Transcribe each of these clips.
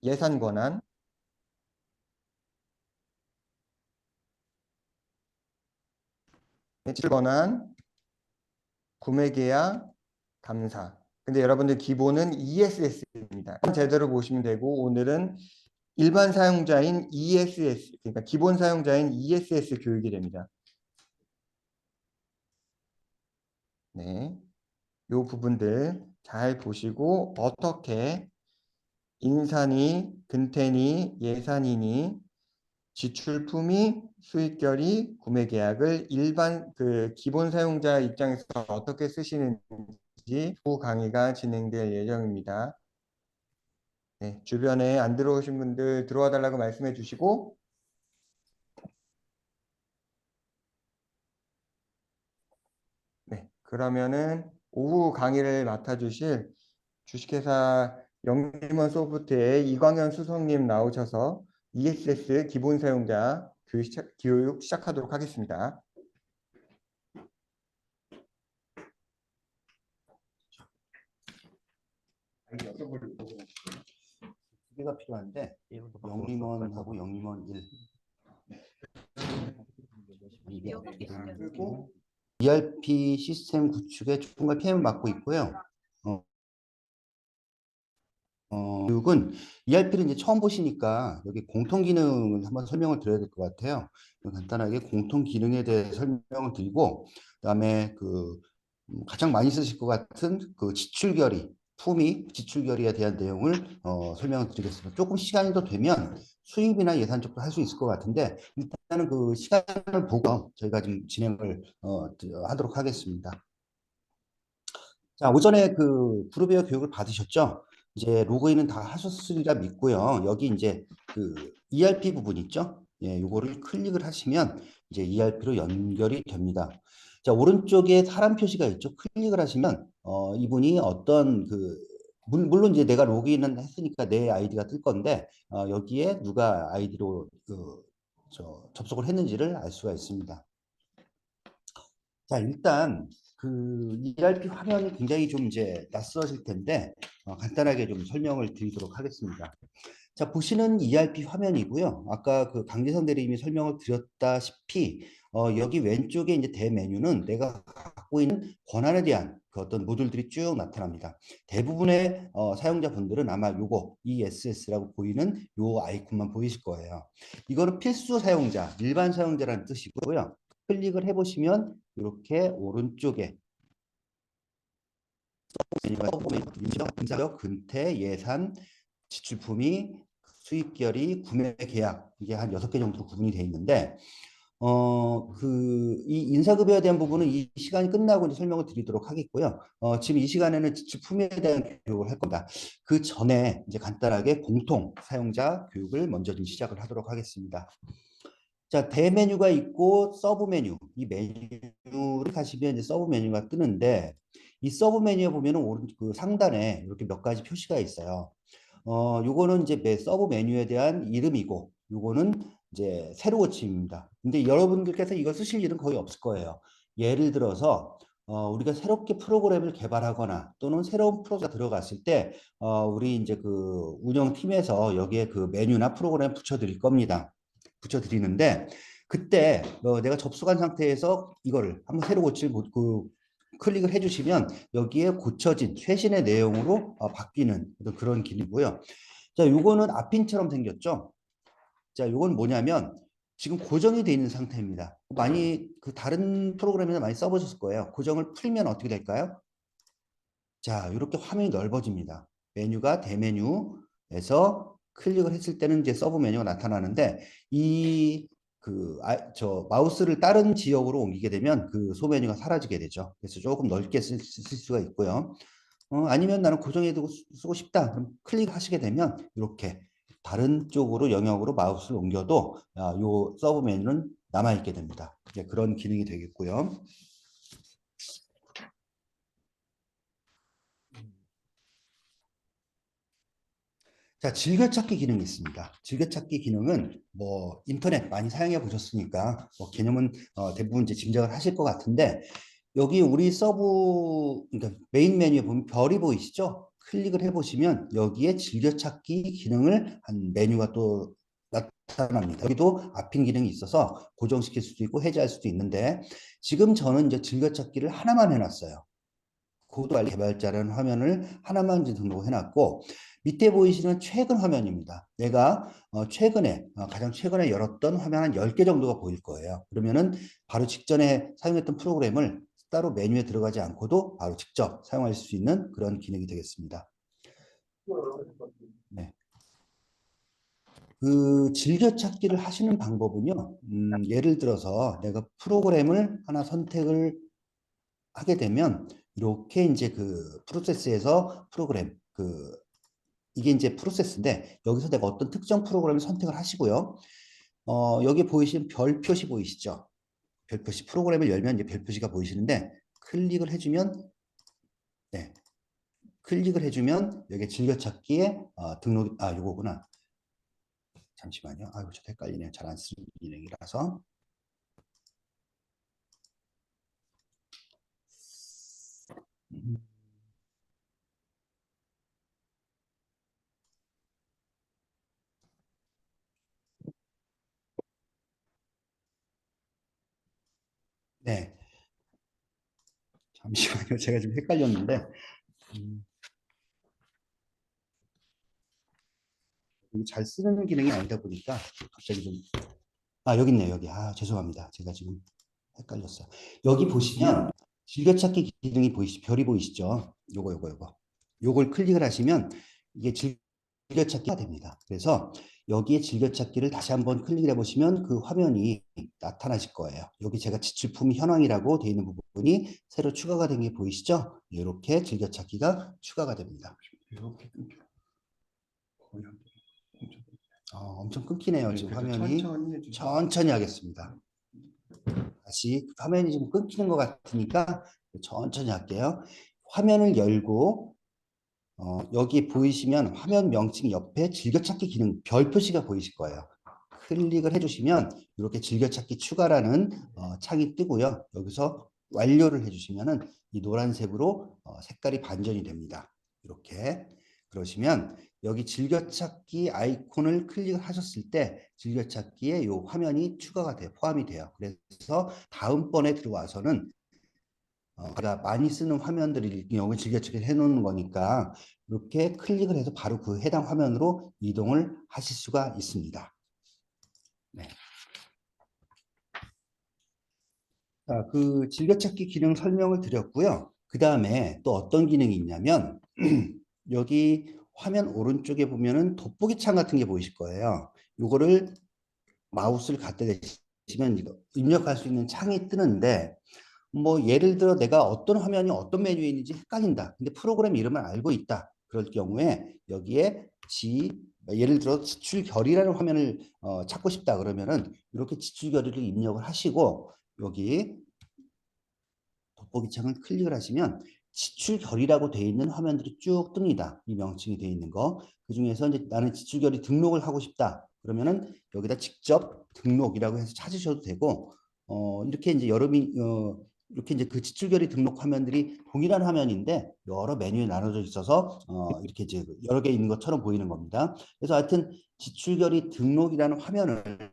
예산 권한, 매출 권한, 구매 계약, 감사. 근데 여러분들 기본은 ESS입니다. 제대로 보시면 되고 오늘은 일반 사용자인 ESS, 그러니까 기본 사용자인 ESS 교육이 됩니다. 네, 요 부분들 잘 보시고 어떻게 인산이, 근태니, 예산이니, 지출품이, 수익결이, 구매 계약을 일반 기본 사용자 입장에서 어떻게 쓰시는지 후 강의가 진행될 예정입니다. 네, 주변에 안 들어오신 분들 들어와 달라고 말씀해 주시고 네, 그러면은 오후 강의를 맡아주실 주식회사 영림원 소프트의 이광현 수석님 나오셔서 ESS 기본 사용자 교육 시작하도록 하겠습니다. 두 개가 필요한데 영림원하고 영림원 1 그리고 ERP 시스템 구축에 총괄 PM을 맡고 있고요. 교육은 ERP를 이제 처음 보시니까 여기 공통 기능을 한번 설명을 드려야 될 것 같아요. 간단하게 공통 기능에 대해 설명을 드리고, 그다음에 가장 많이 쓰실 것 같은 그 지출 결의, 품위, 지출 결의에 대한 내용을 설명을 드리겠습니다. 조금 시간이 더 되면 수입이나 예산 쪽도 할 수 있을 것 같은데 일단은 그 시간을 보고 저희가 지금 진행을 하도록 하겠습니다. 자, 오전에 그 그룹웨어 교육을 받으셨죠? 이제 로그인은 다 하셨으리라 믿고요. 여기 이제 그 ERP 부분 있죠? 예, 요거를 클릭을 하시면 이제 ERP로 연결이 됩니다. 자, 오른쪽에 사람 표시가 있죠? 클릭을 하시면 이분이 어떤 물론 이제 내가 로그인은 했으니까 내 아이디가 뜰 건데 여기에 누가 아이디로 접속을 했는지를 알 수가 있습니다. 자, 일단 ERP 화면이 굉장히 좀 이제 낯서실 텐데 간단하게 좀 설명을 드리도록 하겠습니다. 자, 보시는 ERP 화면이고요. 아까 그 강재선 대리님이 설명을 드렸다시피 여기 왼쪽에 이제 대메뉴는 내가 갖고 있는 권한에 대한 그 어떤 모듈들이 쭉 나타납니다. 대부분의 사용자분들은 아마 요거 ESS라고 보이는 요 아이콘만 보이실 거예요. 이거는 필수 사용자, 일반 사용자라는 뜻이고요. 클릭을 해보시면 이렇게 오른쪽에 근태, 예산, 지출품위, 수익결의, 구매 계약 이게 한 6개 정도로 구분이 되어 있는데 이 인사급여에 대한 부분은 이 시간이 끝나고 이제 설명을 드리도록 하겠고요. 지금 이 시간에는 지출품에 대한 교육을 할 겁니다. 그 전에 이제 간단하게 공통 사용자 교육을 먼저 좀 시작을 하도록 하겠습니다. 자, 대메뉴가 있고 서브 메뉴. 이 메뉴를 가시면 이제 서브 메뉴가 뜨는데 이 서브 메뉴에 보면은 오른 그 상단에 이렇게 몇 가지 표시가 있어요. 요거는 이제 서브 메뉴에 대한 이름이고 요거는 이제 새로 고침입니다. 근데 여러분들께서 이걸 쓰실 일은 거의 없을 거예요. 예를 들어서 우리가 새롭게 프로그램을 개발하거나 또는 새로운 프로젝트가 들어갔을 때 우리 이제 그 운영팀에서 여기에 그 메뉴나 프로그램 붙여드릴 겁니다. 붙여드리는데 그때 내가 접속한 상태에서 이거를 한번 새로 고칠 클릭을 해주시면 여기에 고쳐진 최신의 내용으로 바뀌는 그런 기능이고요. 자, 요거는 앞핀처럼 생겼죠. 자, 요건 뭐냐면 지금 고정이 되어 있는 상태입니다. 많이 그 다른 프로그램에서 많이 써보셨을 거예요. 고정을 풀면 어떻게 될까요? 자, 이렇게 화면이 넓어집니다. 메뉴가 대메뉴에서 클릭을 했을 때는 이제 서브 메뉴가 나타나는데 마우스를 다른 지역으로 옮기게 되면 그 소메뉴가 사라지게 되죠. 그래서 조금 넓게 쓸 수가 있고요. 아니면 나는 고정해두고 쓰고 싶다. 그럼 클릭하시게 되면 이렇게 다른 쪽으로 영역으로 마우스를 옮겨도 요 서브 메뉴는 남아있게 됩니다. 그런 기능이 되겠고요. 자, 즐겨찾기 기능이 있습니다. 즐겨찾기 기능은 뭐 인터넷 많이 사용해 보셨으니까 뭐 개념은 대부분 이제 짐작을 하실 것 같은데 여기 우리 서브 그러니까 메인 메뉴에 보면 별이 보이시죠? 클릭을 해보시면 여기에 즐겨찾기 기능을 한 메뉴가 또 나타납니다. 여기도 앞핀 기능이 있어서 고정시킬 수도 있고 해제할 수도 있는데 지금 저는 이제 즐겨찾기를 하나만 해놨어요. 코드 관리 개발자라는 화면을 하나만 등록해놨고 밑에 보이시는 최근 화면입니다. 내가 최근에 가장 최근에 열었던 화면 한 10개 정도가 보일 거예요. 그러면은 바로 직전에 사용했던 프로그램을 따로 메뉴에 들어가지 않고도 바로 직접 사용할 수 있는 그런 기능이 되겠습니다. 네. 그 즐겨찾기를 하시는 방법은요. 예를 들어서 내가 프로그램을 하나 선택을 하게 되면 이렇게 이제 그 프로세스에서 프로그램 이게 이제 프로세스인데 여기서 내가 어떤 특정 프로그램을 선택을 하시고요. 여기 보이시는 별 표시 보이시죠? 별 표시 프로그램을 열면 이제 별 표시가 보이시는데 클릭을 해주면 네. 클릭을 해주면 여기 즐겨찾기에 등록 요거구나. 잠시만요. 아이고 저 헷갈리네요. 잘 안 쓰는 기능이라서. 네. 잠시만요. 제가 좀 헷갈렸는데 잘 쓰는 기능이 아니다 보니까 갑자기 좀 여기 있네요. 여기. 죄송합니다. 제가 지금 헷갈렸어요. 여기 보시면 즐겨찾기 기능이 별이 보이시죠? 요거. 요걸 클릭을 하시면 이게 즐겨찾기가 됩니다. 그래서 여기에 즐겨찾기를 다시 한번 클릭을 해보시면 그 화면이 나타나실 거예요. 여기 제가 지출품 현황이라고 되어 있는 부분이 새로 추가가 된 게 보이시죠? 이렇게 즐겨찾기가 추가가 됩니다. 이렇게 엄청 끊기네요. 네, 지금 그래서 화면이. 천천히 해주세요. 천천히 하겠습니다. 다시 화면이 지금 끊기는 것 같으니까 천천히 할게요. 화면을 열고 여기 보이시면 화면 명칭 옆에 즐겨찾기 기능 별 표시가 보이실 거예요. 클릭을 해주시면 이렇게 즐겨찾기 추가라는 창이 뜨고요. 여기서 완료를 해주시면은 이 노란색으로 색깔이 반전이 됩니다. 이렇게 그러시면 여기 즐겨찾기 아이콘을 클릭을 하셨을 때 즐겨찾기에 이 화면이 추가가 돼요. 포함이 돼요. 그래서 다음번에 들어와서는 제가 많이 쓰는 화면들이 여기 즐겨찾기를 해놓는 거니까 이렇게 클릭을 해서 바로 그 해당 화면으로 이동을 하실 수가 있습니다. 네. 자, 그 즐겨찾기 기능 설명을 드렸고요. 그 다음에 또 어떤 기능이 있냐면 여기 화면 오른쪽에 보면은 돋보기 창 같은 게 보이실 거예요. 이거를 마우스를 갖다 대시면 입력할 수 있는 창이 뜨는데 뭐 예를 들어 내가 어떤 화면이 어떤 메뉴에 있는지 헷갈린다. 근데 프로그램 이름을 알고 있다. 그럴 경우에 여기에 예를 들어 지출 결이라는 화면을 찾고 싶다 그러면은 이렇게 지출 결의를 입력을 하시고 여기 돋보기 창을 클릭을 하시면 지출 결의라고 되어 있는 화면들이 쭉 뜹니다. 이 명칭이 되어 있는 거. 그 중에서 이제 나는 지출 결의 등록을 하고 싶다. 그러면은 여기다 직접 등록이라고 해서 찾으셔도 되고 이렇게 이제 이렇게 이제 그 지출 결의 등록 화면들이 동일한 화면인데 여러 메뉴에 나눠져 있어서 이렇게 이제 여러 개 있는 것처럼 보이는 겁니다. 그래서 하여튼 지출 결의 등록이라는 화면을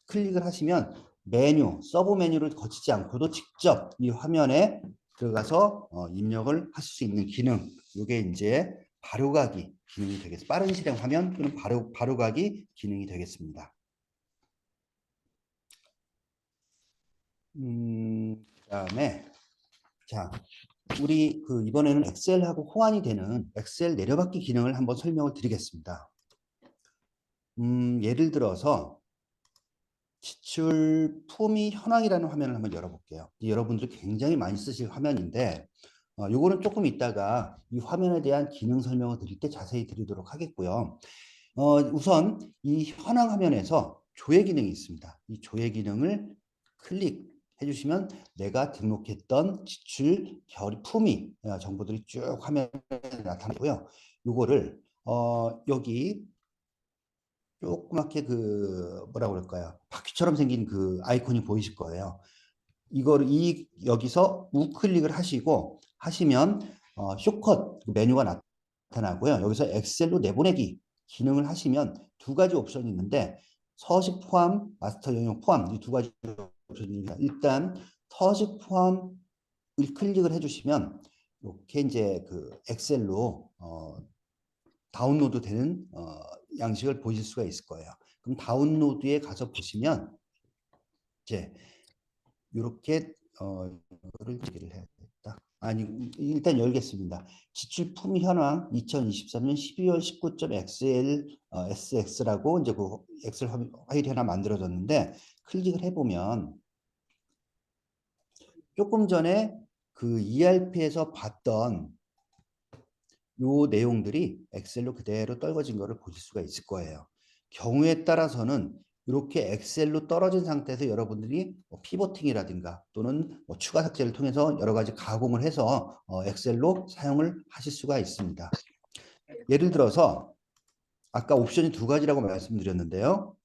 클릭을 하시면 메뉴, 서브 메뉴를 거치지 않고도 직접 이 화면에 들어가서 입력을 하실 수 있는 기능. 이게 이제 바로가기 기능이 되겠습니다. 빠른 실행 화면 또는 바로가기 기능이 되겠습니다. 그다음에 자, 우리 이번에는 엑셀하고 호환이 되는 엑셀 내려받기 기능을 한번 설명을 드리겠습니다. 예를 들어서 지출 품위 현황이라는 화면을 한번 열어볼게요. 여러분들이 굉장히 많이 쓰실 화면인데 요거는 조금 이따가 이 화면에 대한 기능 설명을 드릴 때 자세히 드리도록 하겠고요. 우선 이 현황 화면에서 조회 기능이 있습니다. 이 조회 기능을 클릭해 주시면 내가 등록했던 지출 품위 정보들이 쭉 화면에 나타나고요. 요거를 여기 조그맣게 뭐라고 그럴까요? 바퀴처럼 생긴 그 아이콘이 보이실 거예요. 여기서 우클릭을 하시면 숏컷 메뉴가 나타나고요. 여기서 엑셀로 내보내기 기능을 하시면 두 가지 옵션이 있는데 서식 포함, 마스터 영역 포함 이 두 가지 옵션입니다. 일단 서식 포함을 클릭을 해주시면 이렇게 이제 그 엑셀로 다운로드 되는 양식을 보실 수가 있을 거예요. 그럼 다운로드에 가서 보시면 이제 이렇게 이거를 얘기를 해야겠다. 아니 일단 열겠습니다. 지출 품위 현황 2023년 12월 19.xl sx라고 이제 그 엑셀 파일이 하나 만들어졌는데 클릭을 해보면 조금 전에 그 ERP에서 봤던 요 내용들이 엑셀로 그대로 떨궈진 거를 보실 수가 있을 거예요. 경우에 따라서는 이렇게 엑셀로 떨어진 상태에서 여러분들이 피보팅이라든가 또는 추가 삭제를 통해서 여러 가지 가공을 해서 엑셀로 사용을 하실 수가 있습니다. 예를 들어서 아까 옵션이 두 가지라고 말씀드렸는데요.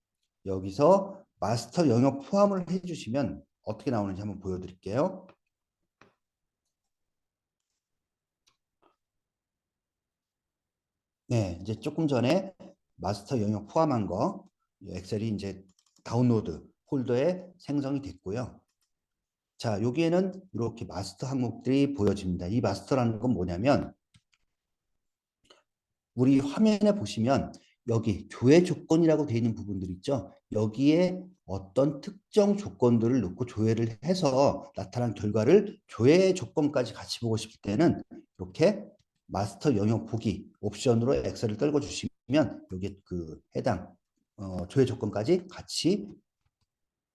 여기서 마스터 영역 포함을 해주시면 어떻게 나오는지 한번 보여드릴게요. 네, 이제 조금 전에 마스터 영역 포함한 거 엑셀이 이제 다운로드 폴더에 생성이 됐고요. 자, 여기에는 이렇게 마스터 항목들이 보여집니다. 이 마스터라는 건 뭐냐면 우리 화면에 보시면 여기 조회 조건이라고 되어 있는 부분들 있죠. 여기에 어떤 특정 조건들을 넣고 조회를 해서 나타난 결과를 조회 조건까지 같이 보고 싶을 때는 이렇게 마스터 영역 보기 옵션으로 엑셀을 떨궈 주시면 여기 그 해당 조회 조건까지 같이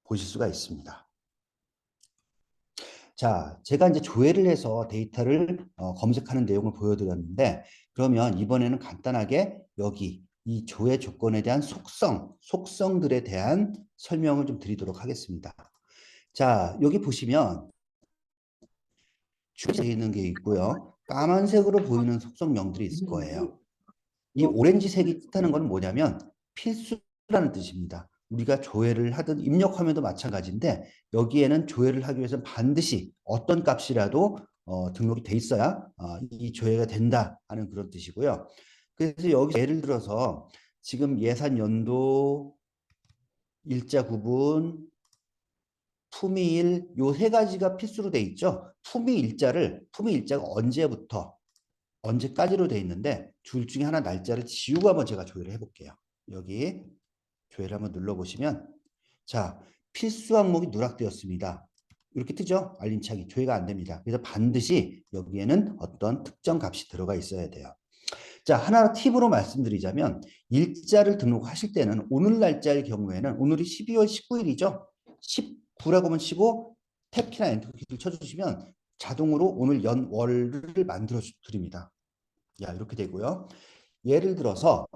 보실 수가 있습니다. 자, 제가 이제 조회를 해서 데이터를 검색하는 내용을 보여드렸는데 그러면 이번에는 간단하게 여기 이 조회 조건에 대한 속성들에 대한 설명을 좀 드리도록 하겠습니다. 자, 여기 보시면 주되어 있는 게 있고요. 까만색으로 보이는 속성명들이 있을 거예요. 이 오렌지색이 뜻하는 건 뭐냐면 필수라는 뜻입니다. 우리가 조회를 하든 입력하면도 마찬가지인데 여기에는 조회를 하기 위해서는 반드시 어떤 값이라도 등록이 돼 있어야 이 조회가 된다 하는 그런 뜻이고요. 그래서 여기 예를 들어서 지금 예산 연도, 일자 구분, 품위일 요 세 가지가 필수로 돼 있죠. 품위일자가 언제부터 언제까지로 돼 있는데 둘 중에 하나 날짜를 지우고 한번 제가 조회를 해볼게요. 여기 조회를 한번 눌러보시면 자 필수 항목이 누락되었습니다. 이렇게 뜨죠. 알림창이 조회가 안 됩니다. 그래서 반드시 여기에는 어떤 특정 값이 들어가 있어야 돼요. 자 하나 팁으로 말씀드리자면 일자를 등록하실 때는 오늘 날짜의 경우에는 오늘이 12월 19일이죠. 19라고만 치고 탭키나 엔터키를 쳐주시면 자동으로 오늘 월을 만들어 드립니다. 야, 이렇게 되고요. 예를 들어서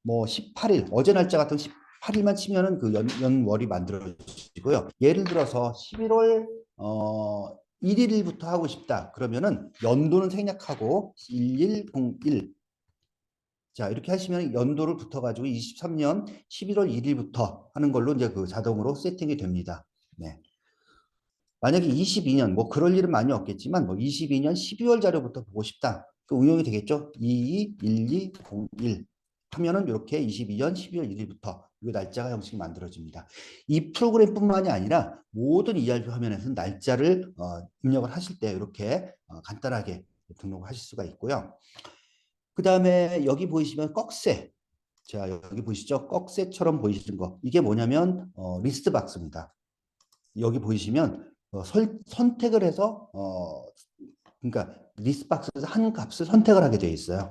뭐 18일 어제 날짜 같은 18일만 치면은 그 연월이 만들어지고요. 예를 들어서 11월 1일부터 하고 싶다. 그러면은 연도는 생략하고 1101 자, 이렇게 하시면 연도를 붙어가지고 23년 11월 1일부터 하는 걸로 이제 그 자동으로 세팅이 됩니다. 네. 만약에 22년 뭐 그럴 일은 많이 없겠지만 뭐 22년 12월 자료부터 보고 싶다. 그 응용이 되겠죠. 221201 하면은 이렇게 22년 12월 1일부터 이 날짜가 형식이 만들어집니다. 이 프로그램뿐만이 아니라 모든 ERP 화면에서는 날짜를 입력을 하실 때 이렇게 간단하게 등록을 하실 수가 있고요. 그 다음에 여기 보이시면 꺽쇠. 자, 여기 보이시죠? 꺽쇠처럼 보이시는 거. 이게 뭐냐면 리스트 박스입니다. 여기 보이시면 선택을 해서 그러니까 리스트 박스에서 한 값을 선택을 하게 되어 있어요.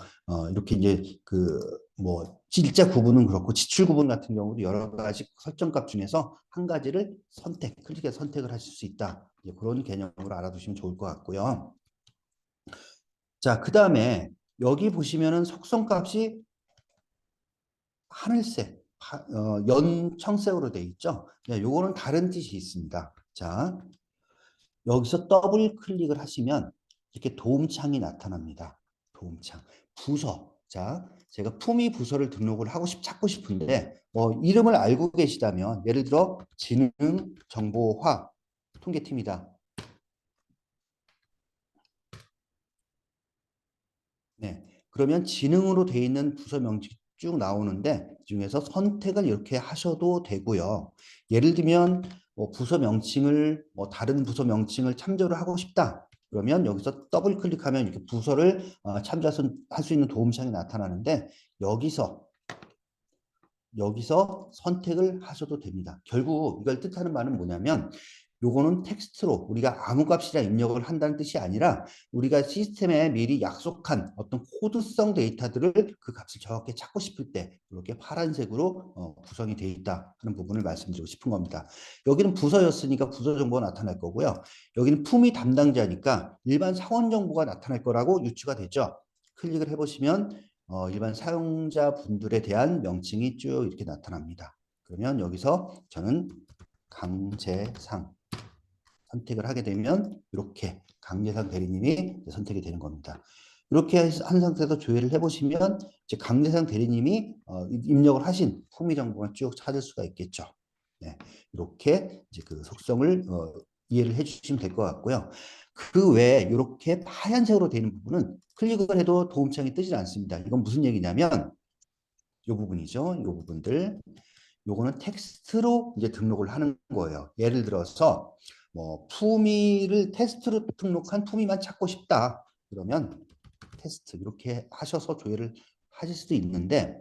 이렇게 이제 그 뭐 일자 구분은 그렇고 지출 구분 같은 경우도 여러 가지 설정 값 중에서 한 가지를 클릭해서 선택을 하실 수 있다. 그런 개념으로 알아두시면 좋을 것 같고요. 자, 그 다음에 여기 보시면은 속성 값이 하늘색, 연청색으로 되어 있죠. 네, 요거는 다른 뜻이 있습니다. 자, 여기서 더블 클릭을 하시면 이렇게 도움창이 나타납니다. 도움창. 부서. 자, 제가 품위 부서를 등록을 찾고 싶은데 이름을 알고 계시다면 예를 들어 지능정보화 통계팀이다. 네. 그러면 지능으로 돼 있는 부서 명칭이 쭉 나오는데 이 중에서 선택을 이렇게 하셔도 되고요. 예를 들면 부서 명칭을 다른 부서 명칭을 참조를 하고 싶다. 그러면 여기서 더블 클릭하면 이렇게 부서를 참조할 수 있는 도움창이 나타나는데 여기서 선택을 하셔도 됩니다. 결국 이걸 뜻하는 말은 뭐냐면 요거는 텍스트로 우리가 아무 값이나 입력을 한다는 뜻이 아니라 우리가 시스템에 미리 약속한 어떤 코드성 데이터들을 그 값을 정확히 찾고 싶을 때 이렇게 파란색으로 구성이 되어 있다 하는 부분을 말씀드리고 싶은 겁니다. 여기는 부서였으니까 부서 정보가 나타날 거고요. 여기는 품위 담당자니까 일반 사원 정보가 나타날 거라고 유추가 되죠. 클릭을 해보시면 일반 사용자분들에 대한 명칭이 쭉 이렇게 나타납니다. 그러면 여기서 저는 강재상 선택을 하게 되면 이렇게 강재상 대리님이 선택이 되는 겁니다. 이렇게 한 상태에서 조회를 해보시면 이제 강재상 대리님이 입력을 하신 품위 정보가 쭉 찾을 수가 있겠죠. 네, 이렇게 이제 그 속성을 이해를 해주시면 될 것 같고요. 그 외에 이렇게 하얀색으로 되어 있는 부분은 클릭을 해도 도움창이 뜨지 않습니다. 이건 무슨 얘기냐면 이 부분이죠. 이 부분들. 요거는 텍스트로 이제 등록을 하는 거예요. 예를 들어서 뭐 품위를 테스트로 등록한 품위만 찾고 싶다. 그러면 테스트 이렇게 하셔서 조회를 하실 수도 있는데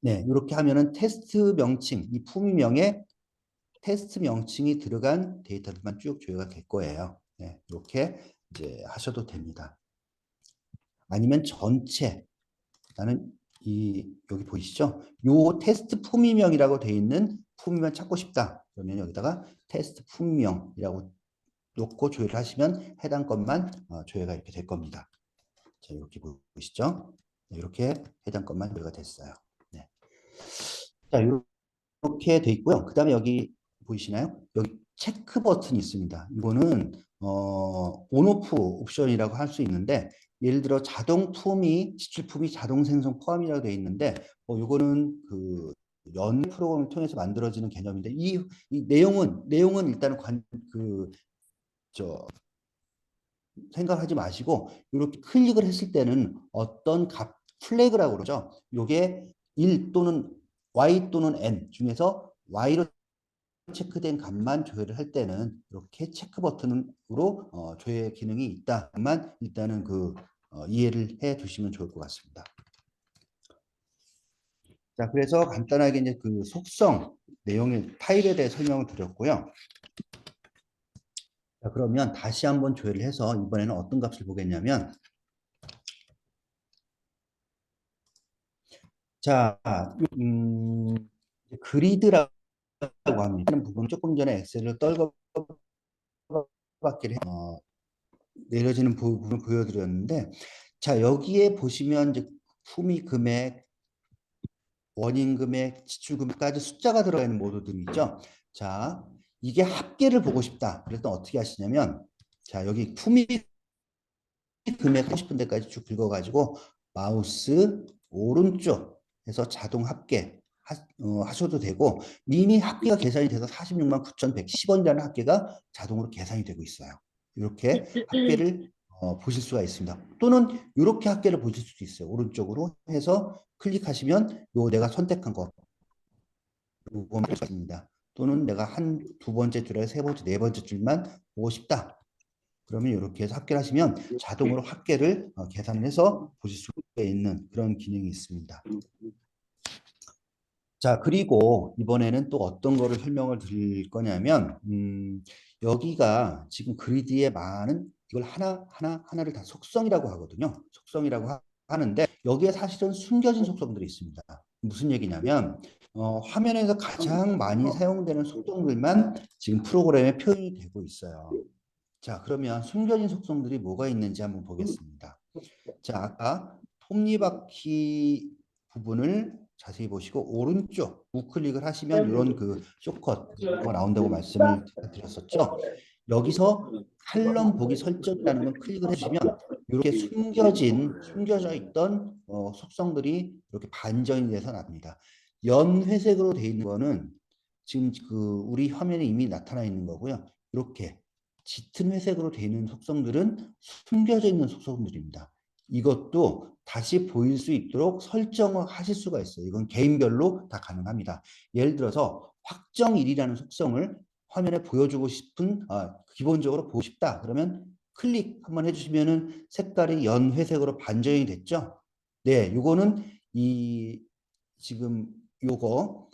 네, 이렇게 하면은 테스트 명칭, 이 품위명에 테스트 명칭이 들어간 데이터들만 쭉 조회가 될 거예요. 네, 이렇게 이제 하셔도 됩니다. 아니면 전체 나는 여기 보이시죠? 요 테스트 품위명이라고 되어 있는 품위만 찾고 싶다. 그러면 여기다가 테스트 품위명이라고 놓고 조회를 하시면 해당 것만 조회가 이렇게 될 겁니다. 자, 이렇게 보이시죠? 네, 이렇게 해당 것만 조회가 됐어요. 네. 자, 이렇게 돼 있고요. 그 다음에 여기 보이시나요? 여기 체크 버튼이 있습니다. 이거는 온오프 옵션이라고 할 수 있는데 예를 들어 자동 품위, 지출 품위 자동 생성 포함이라고 되어 있는데 이거는 그 연 프로그램을 통해서 만들어지는 개념인데 이 내용은 일단은 생각하지 마시고 이렇게 클릭을 했을 때는 어떤 값 플래그라고 그러죠. 요게 1 또는 y 또는 n 중에서 y로 체크된 값만 조회를 할 때는 이렇게 체크 버튼으로 조회 기능이 있다만 일단은 이해를 해 두시면 좋을 것 같습니다. 자, 그래서 간단하게 이제 그 속성 내용의 파일에 대해 설명을 드렸고요. 자, 그러면 다시 한번 조회를 해서 이번에는 어떤 값을 보겠냐면 자, 그리드라고 합니다. 이런 부분 조금 전에 엑셀을 떨궈봤기를 내려지는 부분을 보여드렸는데 자, 여기에 보시면 이제 품위 금액, 원인 금액, 지출 금액까지 숫자가 들어가 있는 모드들이 있죠. 자, 이게 합계를 보고 싶다. 그래서 어떻게 하시냐면 자, 여기 품위 금액 하고 싶은 데까지 쭉 긁어가지고 마우스 오른쪽 해서 자동 합계 하셔도 되고 이미 합계가 계산이 돼서 46만 9,110원이라는 합계가 자동으로 계산이 되고 있어요. 이렇게 합계를 보실 수가 있습니다. 또는 이렇게 합계를 보실 수도 있어요. 오른쪽으로 해서 클릭하시면 요 내가 선택한 거 요거만 할 수 있습니다. 또는 내가 두 번째 줄에서 세 번째, 네 번째 줄만 보고 싶다. 그러면 이렇게 해서 합계를 하시면 자동으로 합계를 계산을 해서 보실 수가 있는 그런 기능이 있습니다. 자, 그리고 이번에는 또 어떤 거를 설명을 드릴 거냐면 여기가 지금 그리드에 많은 이걸 하나를 다 속성이라고 하거든요. 속성이라고 하는데 여기에 사실은 숨겨진 속성들이 있습니다. 무슨 얘기냐면 화면에서 가장 많이 사용되는 속성들만 지금 프로그램에 표현이 되고 있어요. 자, 그러면 숨겨진 속성들이 뭐가 있는지 한번 보겠습니다. 자, 아까 톱니바퀴 부분을 자세히 보시고 오른쪽 우클릭을 하시면 이런 그 숏컷가 나온다고 말씀을 드렸었죠. 여기서 칼럼 보기 설정이라는 걸 클릭을 해주시면 이렇게 숨겨져 있던 속성들이 이렇게 반전이 돼서 나옵니다. 연회색으로 되어 있는 거는 지금 우리 화면에 이미 나타나 있는 거고요. 이렇게 짙은 회색으로 되어 있는 속성들은 숨겨져 있는 속성들입니다. 이것도 다시 보일 수 있도록 설정을 하실 수가 있어요. 이건 개인별로 다 가능합니다. 예를 들어서 확정일이라는 속성을 화면에 보여주고 싶은, 기본적으로 보고 싶다. 그러면 클릭 한번 해주시면은 색깔이 연회색으로 반전이 됐죠. 네, 요거는 지금 요거,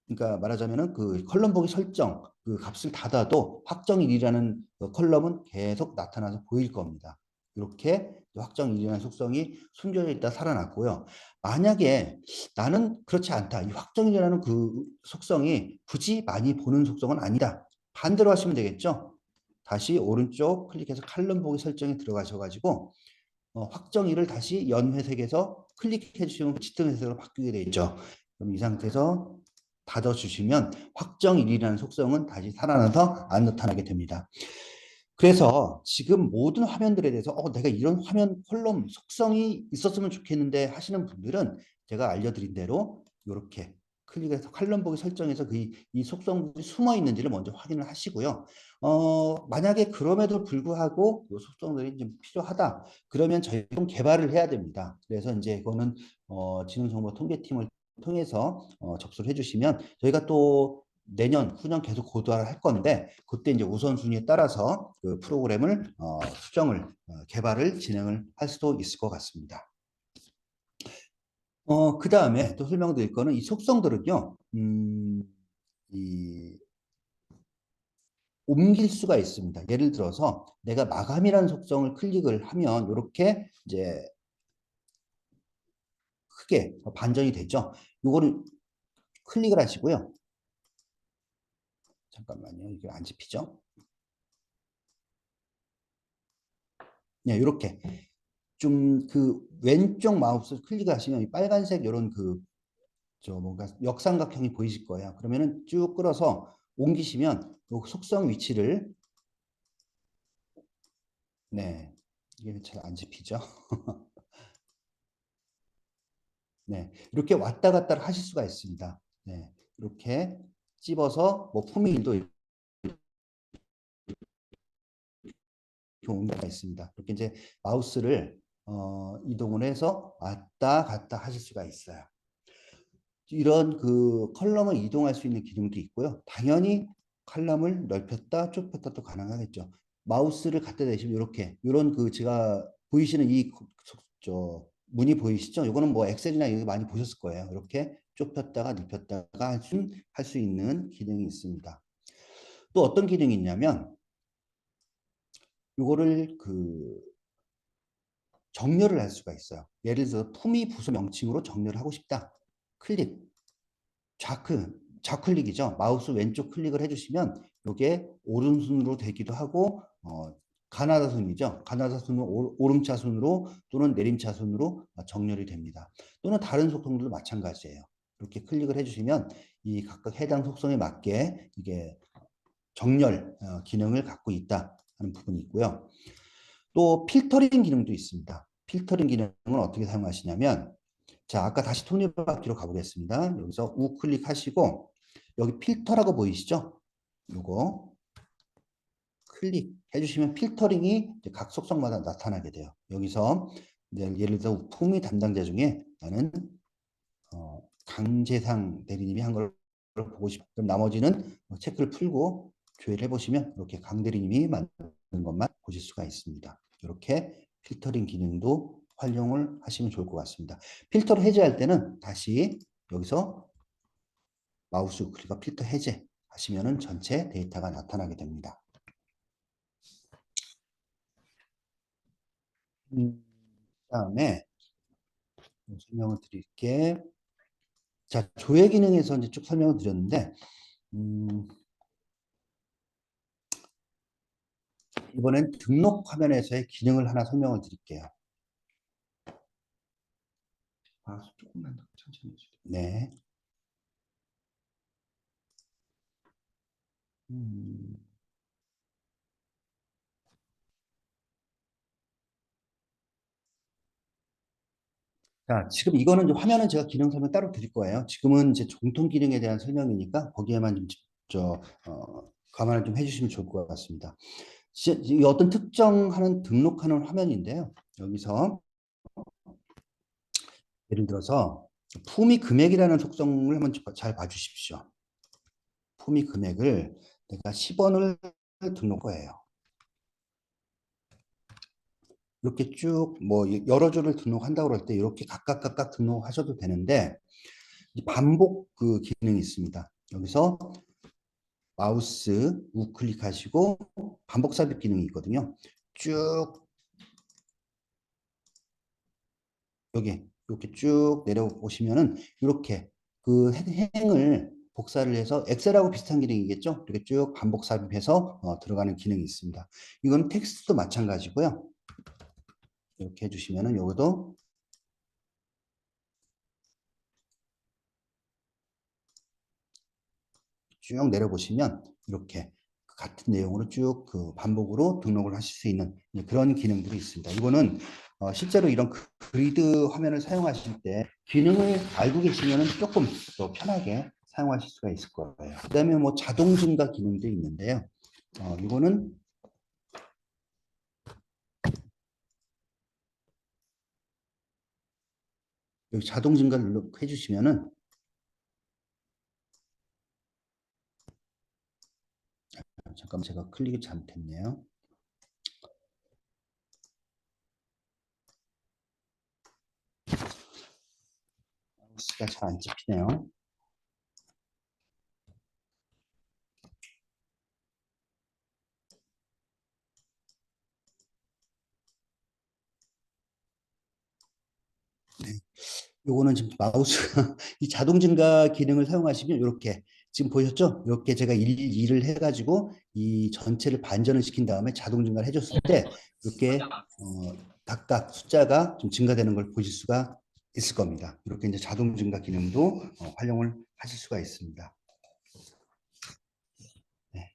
그러니까 말하자면은 그 컬럼 보기 설정 그 값을 닫아도 확정일이라는 그 컬럼은 계속 나타나서 보일 겁니다. 이렇게 확정일이라는 속성이 숨겨져 있다 살아났고요. 만약에 나는 그렇지 않다. 이 확정일이라는 그 속성이 굳이 많이 보는 속성은 아니다. 반대로 하시면 되겠죠. 다시 오른쪽 클릭해서 칼럼 보기 설정에 들어가셔가지고 확정일을 다시 연회색에서 클릭해 주시면 짙은 회색으로 바뀌게 되어 있죠. 그럼 이 상태에서 닫아주시면 확정일이라는 속성은 다시 살아나서 안 나타나게 됩니다. 그래서 지금 모든 화면들에 대해서 내가 이런 화면 콜럼 속성이 있었으면 좋겠는데 하시는 분들은 제가 알려드린 대로 이렇게 클릭해서 칼럼 보기 설정해서 이 속성들이 숨어 있는지를 먼저 확인을 하시고요. 만약에 그럼에도 불구하고 이 속성들이 좀 필요하다. 그러면 저희 좀 개발을 해야 됩니다. 그래서 이제 이거는 지능정보통계팀을 통해서 접수를 해주시면 저희가 또 내년, 후년 계속 고도화를 할 건데 그때 이제 우선순위에 따라서 그 프로그램을 수정을 개발을 진행을 할 수도 있을 것 같습니다. 그 다음에 또 설명드릴 거는 이 속성들은요, 이 옮길 수가 있습니다. 예를 들어서 내가 마감이라는 속성을 클릭을 하면 이렇게 이제 크게 반전이 되죠. 이거를 클릭을 하시고요. 잠깐만요. 이게 안 집히죠? 네, 이렇게 좀 그 왼쪽 마우스 클릭하시면 이 빨간색 이런 뭔가 역삼각형이 보이실 거예요. 그러면은 쭉 끌어서 옮기시면 요 속성 위치를 네, 이게 잘 안 집히죠. 네, 이렇게 왔다 갔다 하실 수가 있습니다. 네, 이렇게 찝어서 뭐 품위일도 이렇게 옮겨가 있습니다. 이렇게 이제 마우스를 이동을 해서 왔다 갔다 하실 수가 있어요. 이런 그 컬럼을 이동할 수 있는 기능도 있고요. 당연히 컬럼을 넓혔다 좁혔다도 가능하겠죠. 마우스를 갖다 대시면 이렇게 이런 그 제가 보이시는 문이 보이시죠? 이거는 뭐 엑셀이나 이거 많이 보셨을 거예요. 이렇게 좁혔다가 넓혔다가 할 수 있는 기능이 있습니다. 또 어떤 기능이 있냐면 이거를 정렬을 할 수가 있어요. 예를 들어서 품위 부수 명칭으로 정렬을 하고 싶다. 클릭. 좌클릭이죠. 마우스 왼쪽 클릭을 해주시면 이게 오른손으로 되기도 하고 가나다순이죠. 가나다순은 오름차순으로 또는 내림차순으로 정렬이 됩니다. 또는 다른 속성들도 마찬가지예요. 이렇게 클릭을 해주시면 이 각각 해당 속성에 맞게 이게 정렬 기능을 갖고 있다 하는 부분이 있고요. 또 필터링 기능도 있습니다. 필터링 기능은 어떻게 사용하시냐면 자, 아까 다시 톱니바퀴로 가보겠습니다. 여기서 우클릭하시고 여기 필터라고 보이시죠? 요거 클릭해 주시면 필터링이 각 속성마다 나타나게 돼요. 여기서 예를 들어 품위 담당자 중에 나는 강재상 대리님이 한 걸 보고 싶어. 그럼 나머지는 체크를 풀고 조회를 해보시면 이렇게 강 대리님이 만든 것만 보실 수가 있습니다. 이렇게 필터링 기능도 활용을 하시면 좋을 것 같습니다. 필터를 해제할 때는 다시 여기서 마우스 클릭과 필터 해제 하시면은 전체 데이터가 나타나게 됩니다. 그다음에 설명을 드릴게. 자, 조회 기능에서 이제 쭉 설명을 드렸는데 이번엔 등록 화면에서의 기능을 하나 설명을 드릴게요. 조금만 더 천천히 해주세요. 네. 자, 지금 이거는 화면은 제가 기능 설명 따로 드릴 거예요. 지금은 이제 공통 기능에 대한 설명이니까 거기에만 좀 감안을 좀 해주시면 좋을 것 같습니다. 이 어떤 특정하는 등록하는 화면인데요. 여기서 예를 들어서 품위 금액이라는 속성을 한번 잘 봐주십시오. 품위 금액을 내가 10원을 등록해요. 이렇게 쭉 뭐 여러 줄을 등록한다고 그럴 때 이렇게 각각 등록하셔도 되는데 반복 그 기능이 있습니다. 여기서 마우스 우클릭하시고 반복 삽입 기능이 있거든요. 쭉 여기 이렇게 쭉 내려보시면은 이렇게 그 행을 복사를 해서 엑셀하고 비슷한 기능이겠죠. 이렇게 쭉 반복 삽입해서 들어가는 기능이 있습니다. 이건 텍스트도 마찬가지고요. 이렇게 해주시면은 여기도 쭉 내려보시면 이렇게 같은 내용으로 쭉 그 반복으로 등록을 하실 수 있는 그런 기능들이 있습니다. 이거는 실제로 이런 그리드 화면을 사용하실 때 기능을 알고 계시면 조금 더 편하게 사용하실 수가 있을 거예요. 그 다음에 뭐 자동 증가 기능도 있는데요. 이거는 여기 자동 증가를 해주시면은 잠깐 제가 클릭이 잘못했네요. 마우스가 잘 안 찍히네요. 요거는 지금 마우스가 이 자동 증가 기능을 사용하시면 이렇게 지금 보셨죠? 이렇게 제가 일을 해가지고 이 전체를 반전을 시킨 다음에 자동 증가를 해줬을 때 이렇게 각각 숫자가 좀 증가되는 걸 보실 수가 있을 겁니다. 이렇게 이제 자동 증가 기능도 활용을 하실 수가 있습니다. 네.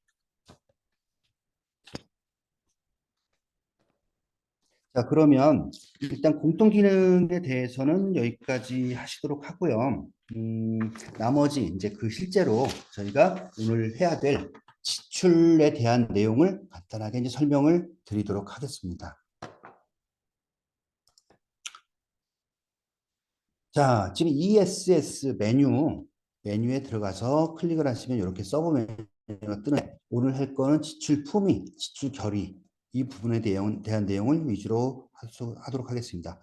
자, 그러면 일단 공통 기능에 대해서는 여기까지 하시도록 하고요. 나머지 이제 그 실제로 저희가 오늘 해야 될 지출에 대한 내용을 간단하게 이제 설명을 드리도록 하겠습니다. 자, 지금 ESS 메뉴에 들어가서 클릭을 하시면 이렇게 서브 메뉴가 뜨는 오늘 할 거는 지출 품위, 지출 결의 이 부분에 대한 내용을 위주로 하도록 하겠습니다.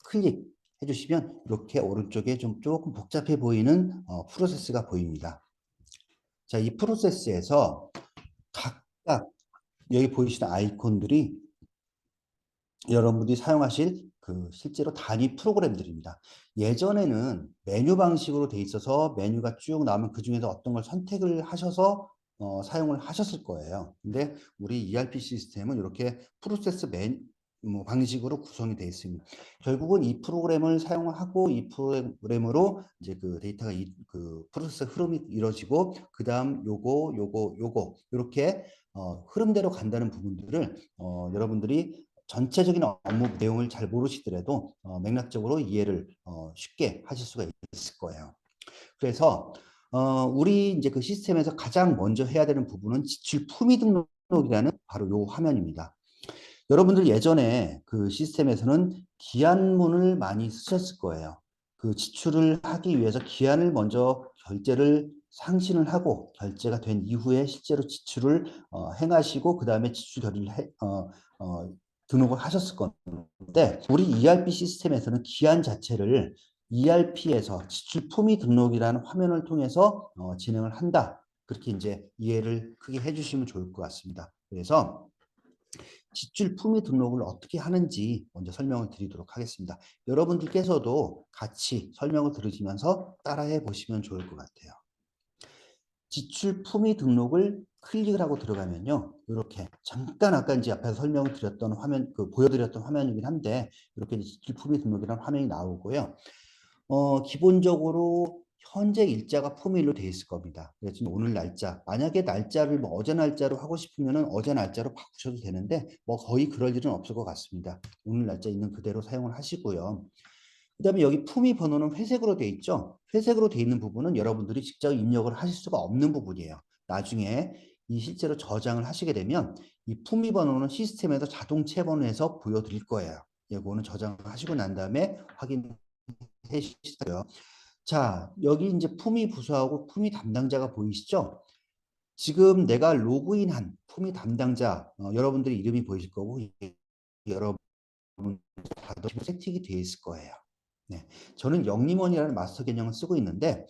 클릭해 주시면 이렇게 오른쪽에 좀 조금 복잡해 보이는 프로세스가 보입니다. 자, 이 프로세스에서 각각 여기 보이시는 아이콘들이 여러분들이 사용하실 그 실제로 단위 프로그램들입니다. 예전에는 메뉴 방식으로 돼 있어서 메뉴가 쭉 나오면 그 중에서 어떤 걸 선택을 하셔서 사용을 하셨을 거예요. 근데 우리 ERP 시스템은 이렇게 프로세스 방식으로 구성이 되어 있습니다. 결국은 이 프로그램을 사용하고 이 프로그램으로 이제 그 데이터가 그 프로세스 흐름이 이루어지고 그 다음 요거 이렇게 흐름대로 간다는 부분들을 여러분들이 전체적인 업무 내용을 잘 모르시더라도 맥락적으로 이해를 쉽게 하실 수가 있을 거예요. 그래서 우리 이제 그 시스템에서 가장 먼저 해야 되는 부분은 지출 품위 등록이라는 바로 요 화면입니다. 여러분들 예전에 그 시스템에서는 기한문을 많이 쓰셨을 거예요. 그 지출을 하기 위해서 기한을 먼저 결제를 상신을 하고 결제가 된 이후에 실제로 지출을 행하시고 그 다음에 지출 결의를 등록을 하셨을 건데 우리 ERP 시스템에서는 기한 자체를 ERP에서 지출 품위 등록이라는 화면을 통해서 진행을 한다. 그렇게 이제 이해를 크게 해주시면 좋을 것 같습니다. 그래서 지출 품위 등록을 어떻게 하는지 먼저 설명을 드리도록 하겠습니다. 여러분들께서도 같이 설명을 들으시면서 따라해 보시면 좋을 것 같아요. 지출 품위 등록을 클릭을 하고 들어가면요. 이렇게 잠깐 아까 이제 앞에서 설명을 드렸던 화면, 보여드렸던 화면이긴 한데 이렇게 지출 품위 등록이라는 화면이 나오고요. 기본적으로 현재 일자가 품위일로 되어 있을 겁니다. 그래서 오늘 날짜, 만약에 날짜를 뭐 어제 날짜로 하고 싶으면 어제 날짜로 바꾸셔도 되는데 뭐 거의 그럴 일은 없을 것 같습니다. 오늘 날짜 있는 그대로 사용을 하시고요. 그 다음에 여기 품위 번호는 회색으로 되어 있죠. 회색으로 되어 있는 부분은 여러분들이 직접 입력을 하실 수가 없는 부분이에요. 나중에 이 실제로 저장을 하시게 되면 이 품위 번호는 시스템에서 자동 채번호해서 보여드릴 거예요. 이거는 저장하시고 난 다음에 확인해 주시고요. 자, 여기 이제 품위 부서하고 품위 담당자가 보이시죠? 지금 내가 로그인한 품위 담당자, 여러분들의 이름이 보이실 거고, 여러분 다들 세팅이 되어 있을 거예요. 네, 저는 영림원이라는 마스터 개념을 쓰고 있는데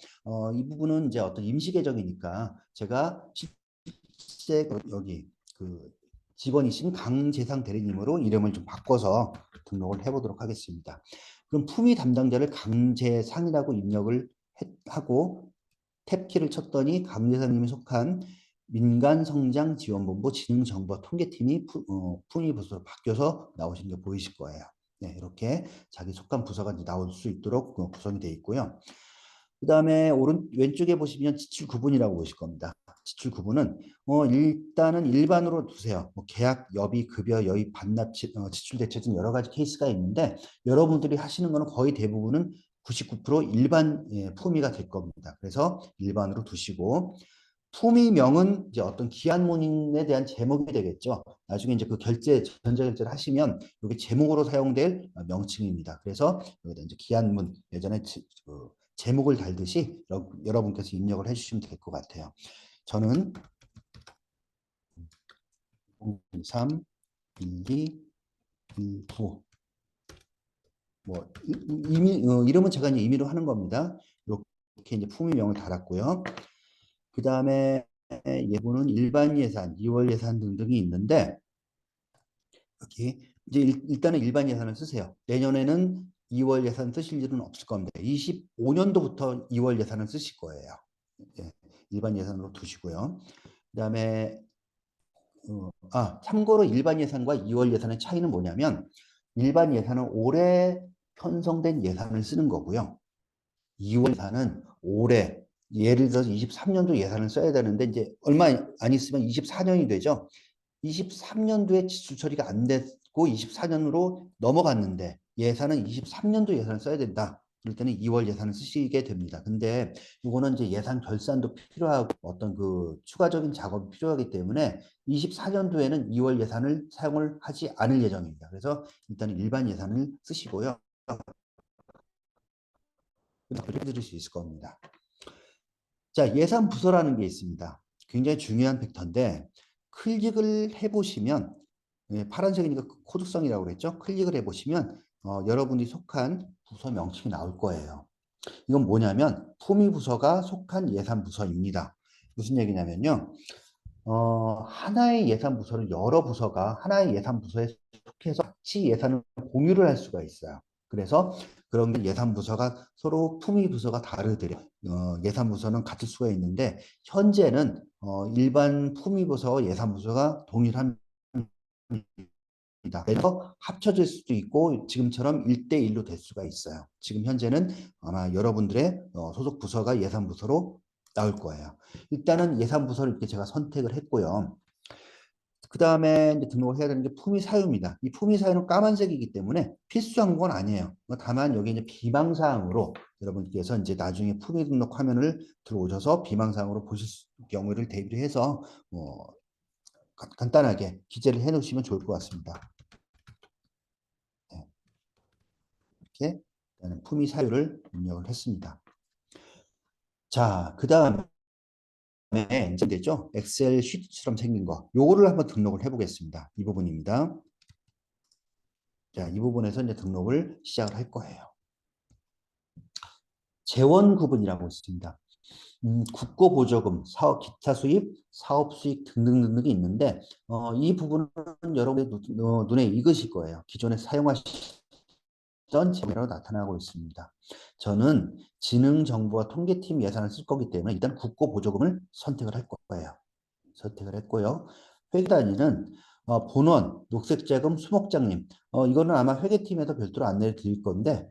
이 부분은 이제 어떤 임시 계정이니까 제가 실제 여기 그 직원이신 강재상 대리님으로 이름을 좀 바꿔서 등록을 해보도록 하겠습니다. 그럼 품위 담당자를 강재상이라고 입력을 하고 탭키를 쳤더니 강재상님이 속한 민간성장지원본부 지능정보 통계팀이 품위 부서로 바뀌어서 나오신 게 보이실 거예요. 네, 이렇게 자기 속한 부서가 나올 수 있도록 구성이 되어 있고요. 그 다음에 왼쪽에 보시면 지출 구분이라고 보실 겁니다. 지출 구분은 일단은 일반으로 두세요. 계약, 여비, 급여, 여의, 반납, 지출 대체 등 여러 가지 케이스가 있는데 여러분들이 하시는 거는 거의 대부분은 99% 일반 품위가 될 겁니다. 그래서 일반으로 두시고 품위명은 이제 어떤 기한문인에 대한 제목이 되겠죠. 나중에 이제 그 전자결제를 하시면 이게 제목으로 사용될 명칭입니다. 그래서 여기다 이제 기한문 예전에 제목을 달듯이 여러분께서 입력을 해주시면 될 것 같아요. 저는 03 12 19 뭐 이름은 제가 이제 임의로 하는 겁니다. 이렇게 이제 품위명을 달았고요. 그 다음에 예부는 일반 예산, 2월 예산 등등이 있는데 여기 이제 일단은 일반 예산을 쓰세요. 내년에는 2월 예산 쓰실 일은 없을 겁니다. 25년도부터 2월 예산을 쓰실 거예요. 예, 일반 예산으로 두시고요. 그다음에 참고로 일반 예산과 2월 예산의 차이는 뭐냐면 일반 예산은 올해 편성된 예산을 쓰는 거고요. 2월 예산은 올해 예를 들어서 23년도 예산을 써야 되는데 이제 얼마 안 있으면 24년이 되죠. 23년도에 지출 처리가 안 됐고 24년으로 넘어갔는데 예산은 23년도 예산을 써야 된다. 그럴 때는 2월 예산을 쓰시게 됩니다. 근데 이거는 이제 예산 결산도 필요하고 어떤 그 추가적인 작업이 필요하기 때문에 24년도에는 2월 예산을 사용을 하지 않을 예정입니다. 그래서 일단 일반 예산을 쓰시고요. 해드릴 수 있을 겁니다. 자, 예산 부서라는 게 있습니다. 굉장히 중요한 벡터인데 클릭을 해보시면 파란색이니까 코드성이라고 그랬죠. 클릭을 해보시면 여러분이 속한 부서 명칭이 나올 거예요. 이건 뭐냐면 품위 부서가 속한 예산 부서입니다. 무슨 얘기냐면요. 하나의 예산 부서를 여러 부서가 하나의 예산 부서에 속해서 같이 예산을 공유를 할 수가 있어요. 그래서 그런 게 예산 부서가 서로 품위 부서가 다르더래요. 예산 부서는 같을 수가 있는데 현재는 일반 품위 부서와 예산 부서가 동일합니다. 그래서 합쳐질 수도 있고 지금처럼 1대1로 될 수가 있어요. 지금 현재는 아마 여러분들의 소속 부서가 예산 부서로 나올 거예요. 일단은 예산 부서를 이렇게 제가 선택을 했고요. 그 다음에 이제 등록을 해야 되는 게 품위 사유입니다. 이 품위 사유는 까만색이기 때문에 필수한 건 아니에요. 다만 여기 이제 비망사항으로 여러분께서 이제 나중에 품위 등록 화면을 들어오셔서 비망사항으로 보실 경우를 대비를 해서 간단하게 기재를 해 놓으시면 좋을 것 같습니다. 네. 이렇게 품위 사유를 입력을 했습니다. 자, 그 다음에 이제 되죠? 엑셀 시트처럼 생긴 거. 요거를 한번 등록을 해보겠습니다. 이 부분입니다. 자, 이 부분에서 이제 등록을 시작을 할 거예요. 재원 구분이라고 있습니다. 국고보조금, 사업 기타 수입, 사업 수익 등등등등이 있는데 이 부분은 여러분의 눈에 익으실 거예요. 기존에 사용하시던 재원으로 나타나고 있습니다. 저는 지능정보와 통계팀 예산을 쓸 거기 때문에 일단 국고보조금을 선택을 할 거예요. 선택을 했고요. 회계 단위는 본원, 녹색자금, 수목장님. 이거는 아마 회계팀에서 별도로 안내를 드릴 건데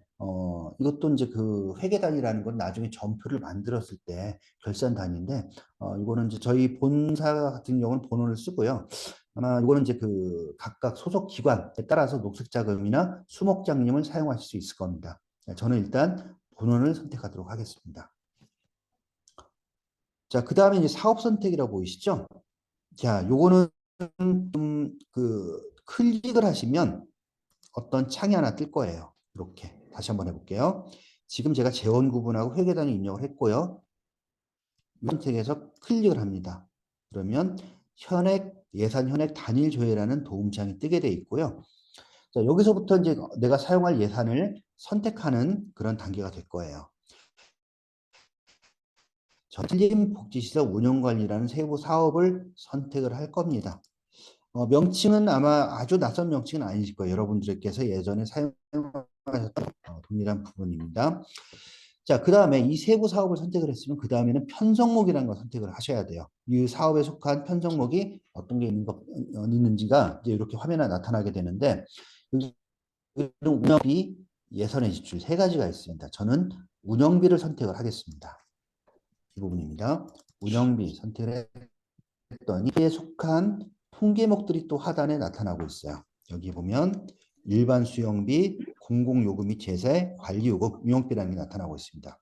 이것도 이제 그 회계 단위라는 건 나중에 점표를 만들었을 때 결산 단위인데 이거는 이제 저희 본사 같은 경우는 본원을 쓰고요. 아마 이거는 이제 그 각각 소속 기관에 따라서 녹색자금이나 수목장님을 사용하실 수 있을 겁니다. 저는 일단 본원을 선택하도록 하겠습니다. 자, 그 다음에 이제 사업 선택이라고 보이시죠? 자, 요거는 좀 클릭을 하시면 어떤 창이 하나 뜰 거예요. 이렇게 다시 한번 해볼게요. 지금 제가 재원 구분하고 회계단위 입력을 했고요. 선택해서 클릭을 합니다. 그러면 현액, 예산 현액 단일 조회라는 도움창이 뜨게 돼 있고요. 자, 여기서부터 이제 내가 사용할 예산을 선택하는 그런 단계가 될 거예요. 산림복지시설 운영관리라는 세부 사업을 선택을 할 겁니다. 명칭은 아마 아주 낯선 명칭은 아니실 거예요. 여러분들께서 예전에 사용하셨던 동일한 부분입니다. 자, 그 다음에 이 세부 사업을 선택을 했으면 그 다음에는 편성목이라는 걸 선택을 하셔야 돼요. 이 사업에 속한 편성목이 어떤 게 있는지가 이제 이렇게 화면에 나타나게 되는데 운영비, 예산의 지출 세 가지가 있습니다. 저는 운영비를 선택을 하겠습니다. 이 부분입니다. 운영비 선택을 했더니 이에 속한 통계목들이 또 하단에 나타나고 있어요. 여기 보면 일반 수용비, 공공요금 및 제세, 관리요금, 운영비라는 게 나타나고 있습니다.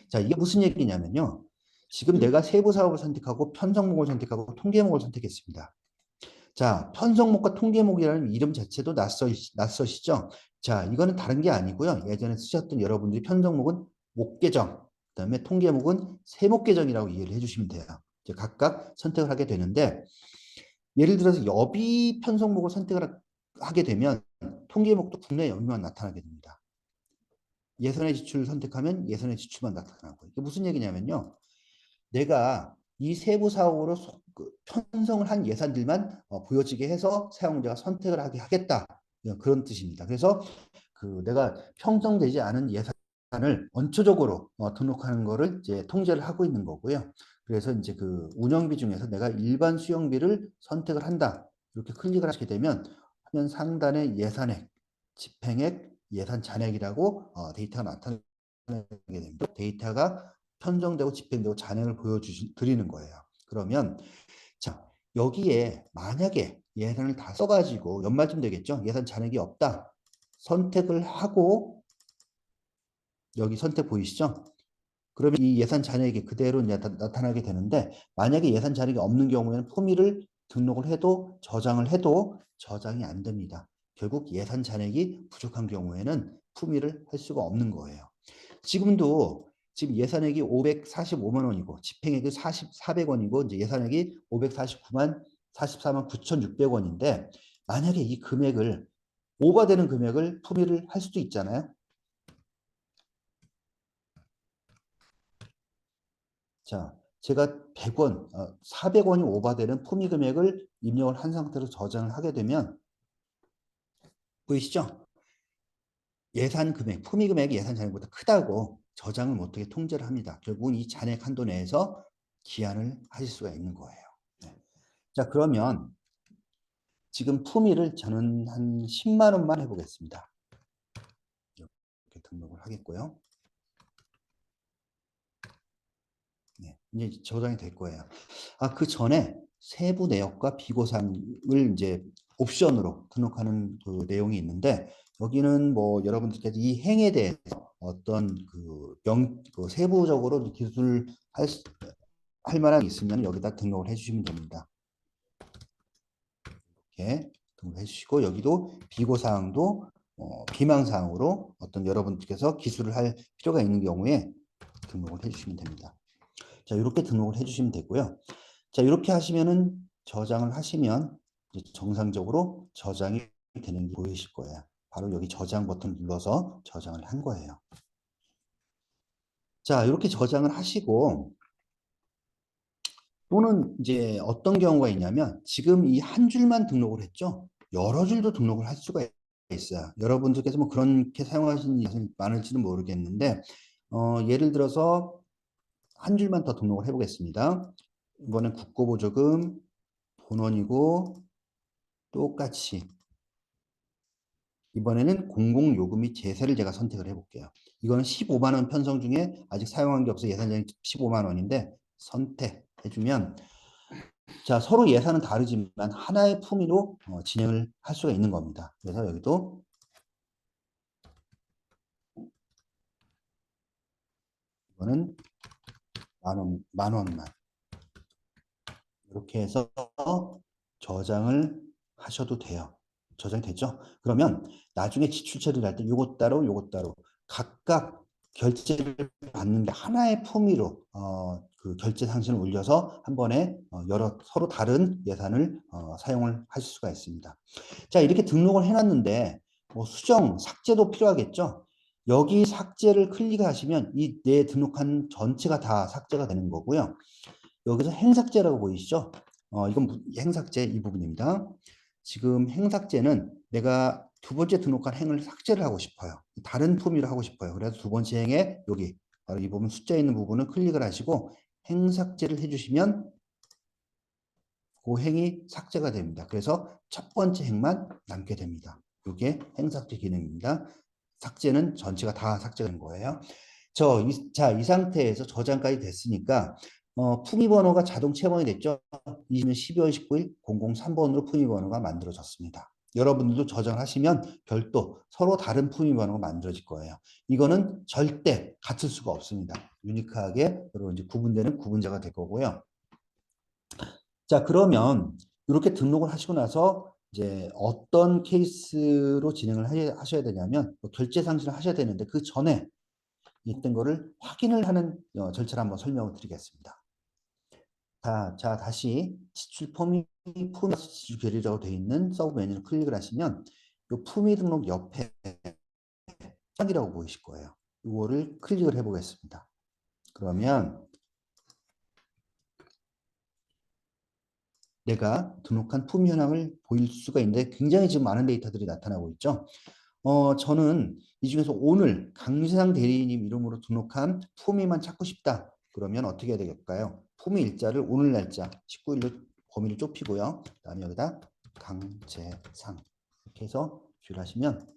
자, 이게 무슨 얘기냐면요. 지금 내가 세부 사업을 선택하고 편성목을 선택하고 통계목을 선택했습니다. 자, 편성목과 통계목이라는 이름 자체도 낯서시죠? 자, 이거는 다른 게 아니고요. 예전에 쓰셨던 여러분들이 편성목은 목계정, 그다음에 통계목은 세목계정이라고 이해를 해주시면 돼요. 이제 각각 선택을 하게 되는데 예를 들어서 여비 편성목을 선택을 하게 되면 통계목도 국내 여비만 나타나게 됩니다. 예산의 지출을 선택하면 예산의 지출만 나타나고 이게 무슨 얘기냐면요. 내가 이 세부 사업으로 편성을 한 예산들만 보여지게 해서 사용자가 선택을 하게 하겠다. 그런 뜻입니다. 그래서 내가 편성되지 않은 예산을 원초적으로 등록하는 거를 이제 통제를 하고 있는 거고요. 그래서 이제 그 운영비 중에서 내가 일반 수용비를 선택을 한다. 이렇게 클릭을 하시게 되면 화면 상단에 예산액, 집행액, 예산 잔액이라고 데이터가 나타나게 됩니다. 데이터가 편성되고 집행되고 잔액을 보여드리는 거예요. 그러면 자 여기에 만약에 예산을 다 써가지고 연말쯤 되겠죠. 예산 잔액이 없다. 선택을 하고 여기 선택 보이시죠? 그러면 이 예산 잔액이 그대로 나타나게 되는데 만약에 예산 잔액이 없는 경우에는 품위를 등록을 해도 저장을 해도 저장이 안 됩니다. 결국 예산 잔액이 부족한 경우에는 품위를 할 수가 없는 거예요. 지금도 지금 예산액이 545만 원이고 집행액이 400원이고 이제 예산액이 44만 9,600원인데 만약에 이 금액을 오버되는 금액을 품위를 할 수도 있잖아요. 자, 제가 100원, 400원이 오버되는 품위 금액을 입력을 한 상태로 저장을 하게 되면 보이시죠? 예산 금액, 품위 금액이 예산 잔액보다 크다고 저장을 못하게 통제를 합니다. 결국은 이 잔액 한도 내에서 기한을 하실 수가 있는 거예요. 네. 자, 그러면 지금 품위를 저는 한 10만 원만 해보겠습니다. 이렇게 등록을 하겠고요. 네, 이제 저장이 될 거예요. 그 전에 세부 내역과 비고상을 이제 옵션으로 등록하는 그 내용이 있는데 여기는 뭐 여러분들께서 이 행에 대해서 어떤 그 세부적으로 기술할 할 만한 게 있으면 여기다 등록을 해주시면 됩니다. 이렇게 등록해 주시고 여기도 비고사항도 비망사항으로 어떤 여러분께서 기술을 할 필요가 있는 경우에 등록을 해주시면 됩니다. 자, 이렇게 등록을 해주시면 되고요. 자, 이렇게 하시면은 저장을 하시면 정상적으로 저장이 되는 게 보이실 거예요. 바로 여기 저장 버튼 눌러서 저장을 한 거예요. 자, 이렇게 저장을 하시고 또는 이제 어떤 경우가 있냐면 지금 이 한 줄만 등록을 했죠. 여러 줄도 등록을 할 수가 있어요. 여러분들께서 뭐 그렇게 사용하시는 일이 많을지는 모르겠는데 예를 들어서 한 줄만 더 등록을 해보겠습니다. 이번엔 국고보조금 본원이고 똑같이 이번에는 공공요금 및 제세를 제가 선택을 해볼게요. 이거는 15만 원 편성 중에 아직 사용한 게 없어 예산장이 15만 원인데 선택해주면 자 서로 예산은 다르지만 하나의 품위로 진행을 할 수가 있는 겁니다. 그래서 여기도 이거는 만 원만 이렇게 해서 저장을 하셔도 돼요. 저장이 됐죠? 그러면 나중에 지출 처리를 할 때 요것 따로 요것 따로 각각 결제를 받는 게 하나의 품위로 그 결제 상신을 올려서 한 번에 여러 서로 다른 예산을 사용을 하실 수가 있습니다. 자, 이렇게 등록을 해놨는데 뭐 수정, 삭제도 필요하겠죠? 여기 삭제를 클릭하시면 이 내 등록한 전체가 다 삭제가 되는 거고요. 여기서 행삭제라고 보이시죠? 이건 행삭제 이 부분입니다. 지금 행삭제는 내가 두 번째 등록한 행을 삭제를 하고 싶어요. 다른 품위로 하고 싶어요. 그래서 두 번째 행에 여기 바로 이 부분 숫자 있는 부분을 클릭을 하시고 행삭제를 해주시면 그 행이 삭제가 됩니다. 그래서 첫 번째 행만 남게 됩니다. 이게 행삭제 기능입니다. 삭제는 전체가 다 삭제된 거예요. 자, 이 상태에서 저장까지 됐으니까 품위 번호가 자동 채원이 됐죠. 20년 12월 19일 003번으로 품위 번호가 만들어졌습니다. 여러분들도 저장하시면 별도 서로 다른 품위 번호가 만들어질 거예요. 이거는 절대 같을 수가 없습니다. 유니크하게 여러분 이제 구분되는 구분자가 될 거고요. 자, 그러면 이렇게 등록을 하시고 나서 이제 어떤 케이스로 진행을 하셔야 되냐면 결제 상신을 하셔야 되는데 그 전에 있던 거를 확인을 하는 절차를 한번 설명을 드리겠습니다. 자, 다시 지출 품위 지출 계류라고 되어 있는 서브 메뉴를 클릭을 하시면 이 품위 등록 옆에 창이라고 보이실 거예요. 이거를 클릭을 해보겠습니다. 그러면 내가 등록한 품위 현황을 보일 수가 있는데 굉장히 지금 많은 데이터들이 나타나고 있죠. 저는 이 중에서 오늘 강세상 대리님 이름으로 등록한 품위만 찾고 싶다. 그러면 어떻게 해야 될까요? 품위 일자를 오늘 날짜 19일로 범위를 좁히고요. 그다음에 여기다 강재상 이렇게 해서 주의하시면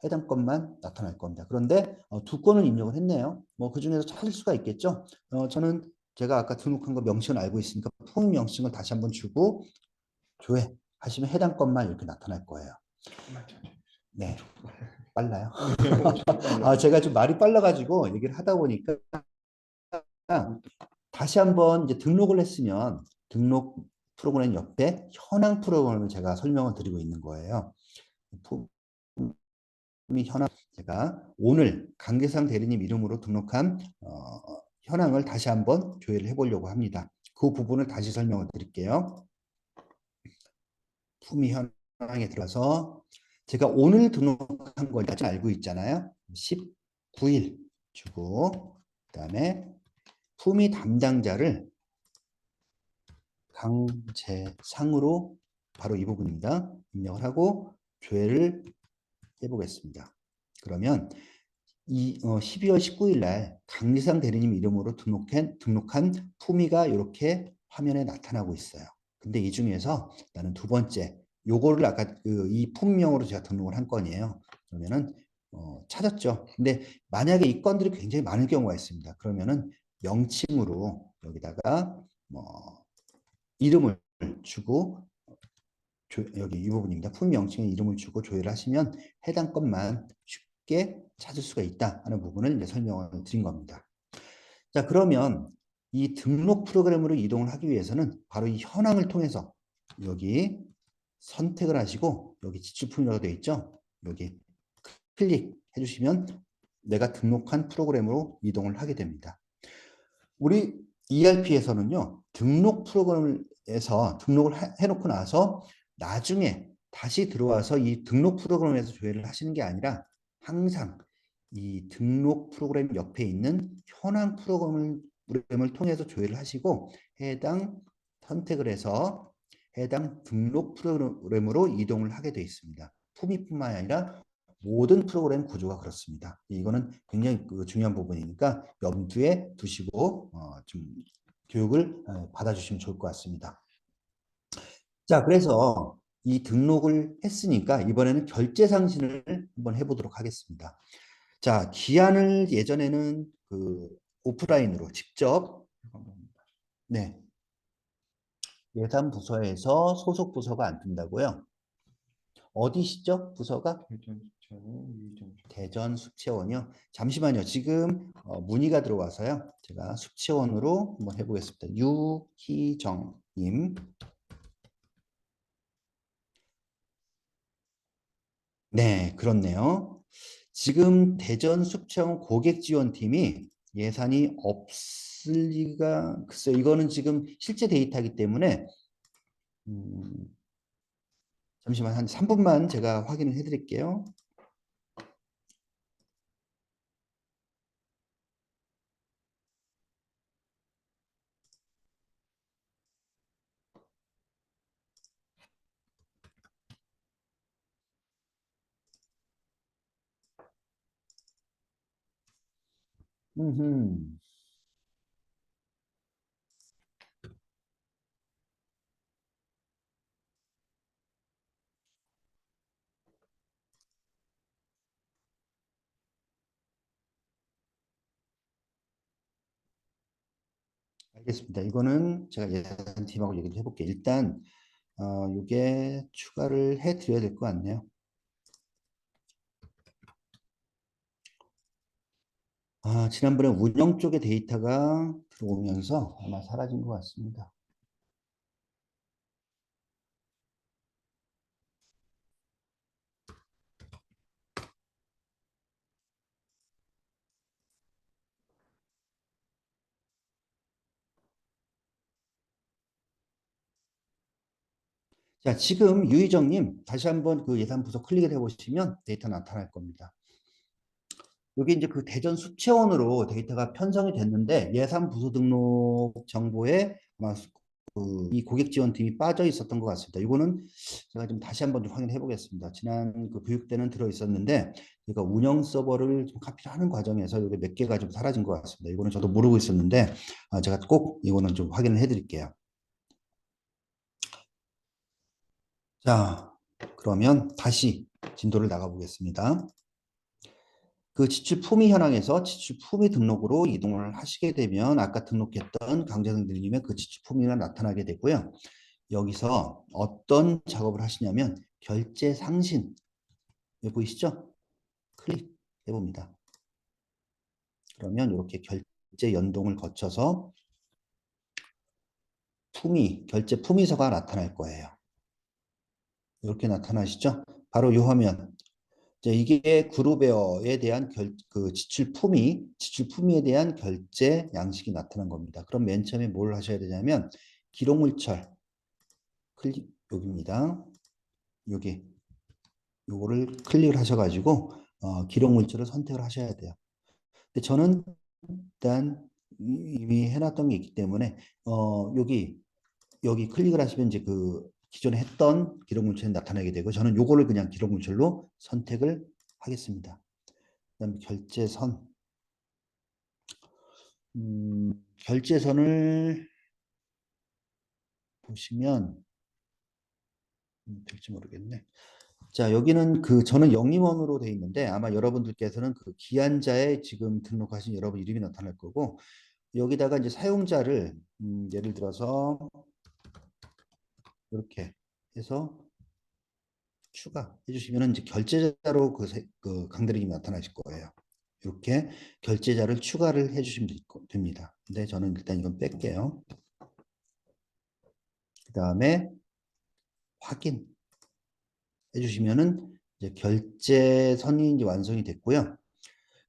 해당 건만 나타날 겁니다. 그런데 두 건을 입력을 했네요. 뭐 그중에서 찾을 수가 있겠죠. 저는 제가 아까 등록한 거 명칭을 알고 있으니까 품위 명칭을 다시 한번 주고 조회 하시면 해당 건만 이렇게 나타날 거예요. 네, 빨라요. 제가 좀 말이 빨라가지고 얘기를 하다 보니까 다시 한번 이제 등록을 했으면 등록 프로그램 옆에 현황 프로그램을 제가 설명을 드리고 있는 거예요. 현황 제가 오늘 강계상 대리님 이름으로 등록한 현황을 다시 한번 조회를 해보려고 합니다. 그 부분을 다시 설명을 드릴게요. 품위 현황에 들어가서 제가 오늘 등록한 걸 알고 있잖아요. 19일 주고 그다음에 품위 담당자를 강재상으로 바로 이 부분입니다. 입력을 하고 조회를 해보겠습니다. 그러면 12월 19일 날 강재상 대리님 이름으로 등록한 품위가 이렇게 화면에 나타나고 있어요. 근데 이 중에서 나는 두 번째 요거를 아까 이 품명으로 제가 등록을 한 건이에요. 그러면은 찾았죠. 근데 만약에 이 건들이 굉장히 많을 경우가 있습니다. 그러면은 명칭으로 여기다가 뭐 이름을 주고 여기 이 부분입니다. 품명칭에 이름을 주고 조회를 하시면 해당 건만 쉽게 찾을 수가 있다 하는 부분을 이제 설명을 드린 겁니다. 자, 그러면 이 등록 프로그램으로 이동을 하기 위해서는 바로 이 현황을 통해서 여기 선택을 하시고 여기 지출품이라고 되어 있죠. 여기 클릭해 주시면 내가 등록한 프로그램으로 이동을 하게 됩니다. 우리 ERP에서는요. 등록 프로그램에서 등록을 해놓고 나서 나중에 다시 들어와서 이 등록 프로그램에서 조회를 하시는 게 아니라 항상 이 등록 프로그램 옆에 있는 현황 프로그램을 통해서 조회를 하시고 해당 선택을 해서 해당 등록 프로그램으로 이동을 하게 되어 있습니다. 품위뿐만 아니라 모든 프로그램 구조가 그렇습니다. 이거는 굉장히 중요한 부분이니까 염두에 두시고 좀 교육을 받아주시면 좋을 것 같습니다. 자, 그래서 이 등록을 했으니까 이번에는 결제 상신을 한번 해보도록 하겠습니다. 자, 기한을 예전에는 그 오프라인으로 직접 네, 예산 부서에서 소속 부서가 안 뜬다고요? 어디시죠? 부서가? 대전 숙체원이요. 잠시만요. 지금 문의가 들어와서요. 제가 숙체원으로 한번 해보겠습니다. 유희정 네, 그렇네요. 지금 대전 숲체험 고객지원팀이 예산이 없을 리가, 글쎄요, 이거는 지금 실제 데이터이기 때문에, 음, 잠시만 한 3분만 제가 확인을 해드릴게요. 음흠. 알겠습니다. 이거는 제가 예산팀하고 얘기를 해볼게요. 일단 이게 추가를 해드려야 될 것 같네요. 지난번에 운영 쪽의 데이터가 들어오면서 아마 사라진 것 같습니다. 자, 지금 유희정님 다시 한번 그 예산 부서 클릭을 해보시면 데이터 나타날 겁니다. 여기 이제 그 대전 수채원으로 데이터가 편성이 됐는데 예산 부서 등록 정보에 아마 이 고객 지원팀이 빠져 있었던 것 같습니다. 이거는 제가 좀 다시 한번 좀 확인해 보겠습니다. 지난 그 교육 때는 들어 있었는데 제가 운영 서버를 좀 카피를 하는 과정에서 이게 몇 개가 좀 사라진 것 같습니다. 이거는 저도 모르고 있었는데 제가 꼭 이거는 좀 확인을 해 드릴게요. 자, 그러면 다시 진도를 나가 보겠습니다. 그 지출 품위 현황에서 지출 품위 등록으로 이동을 하시게 되면 아까 등록했던 강재성님의 그 지출 품위가 나타나게 되고요. 여기서 어떤 작업을 하시냐면 결제 상신 여기 보이시죠? 클릭해 봅니다. 그러면 이렇게 결제 연동을 거쳐서 품위, 결제 품위서가 나타날 거예요. 이렇게 나타나시죠? 바로 이 화면. 이게 그룹웨어에 대한 그 지출 품위에 대한 결제 양식이 나타난 겁니다. 그럼 맨 처음에 뭘 하셔야 되냐면 기록물철 클릭 여기입니다. 여기 요거를 클릭을 하셔가지고 기록물철을 선택을 하셔야 돼요. 근데 저는 일단 이미 해놨던 게 있기 때문에 여기 클릭을 하시면 이제 그 기존에 했던 기록물체는 나타나게 되고 저는 요거를 그냥 기록물체로 선택을 하겠습니다. 그다음에 결제선 결제선을 보시면 될지 모르겠네. 자, 여기는 그 저는 영림원으로 돼 있는데 아마 여러분들께서는 그 기한자에 지금 등록하신 여러분 이름이 나타날 거고 여기다가 이제 사용자를 예를 들어서 이렇게 해서 추가해 주시면 이제 결제자로 그 강대리님이 나타나실 거예요. 이렇게 결제자를 추가를 해 주시면 됩니다. 근데 저는 일단 이건 뺄게요. 그 다음에 확인 해주시면은 이제 결제선이 이제 완성이 됐고요.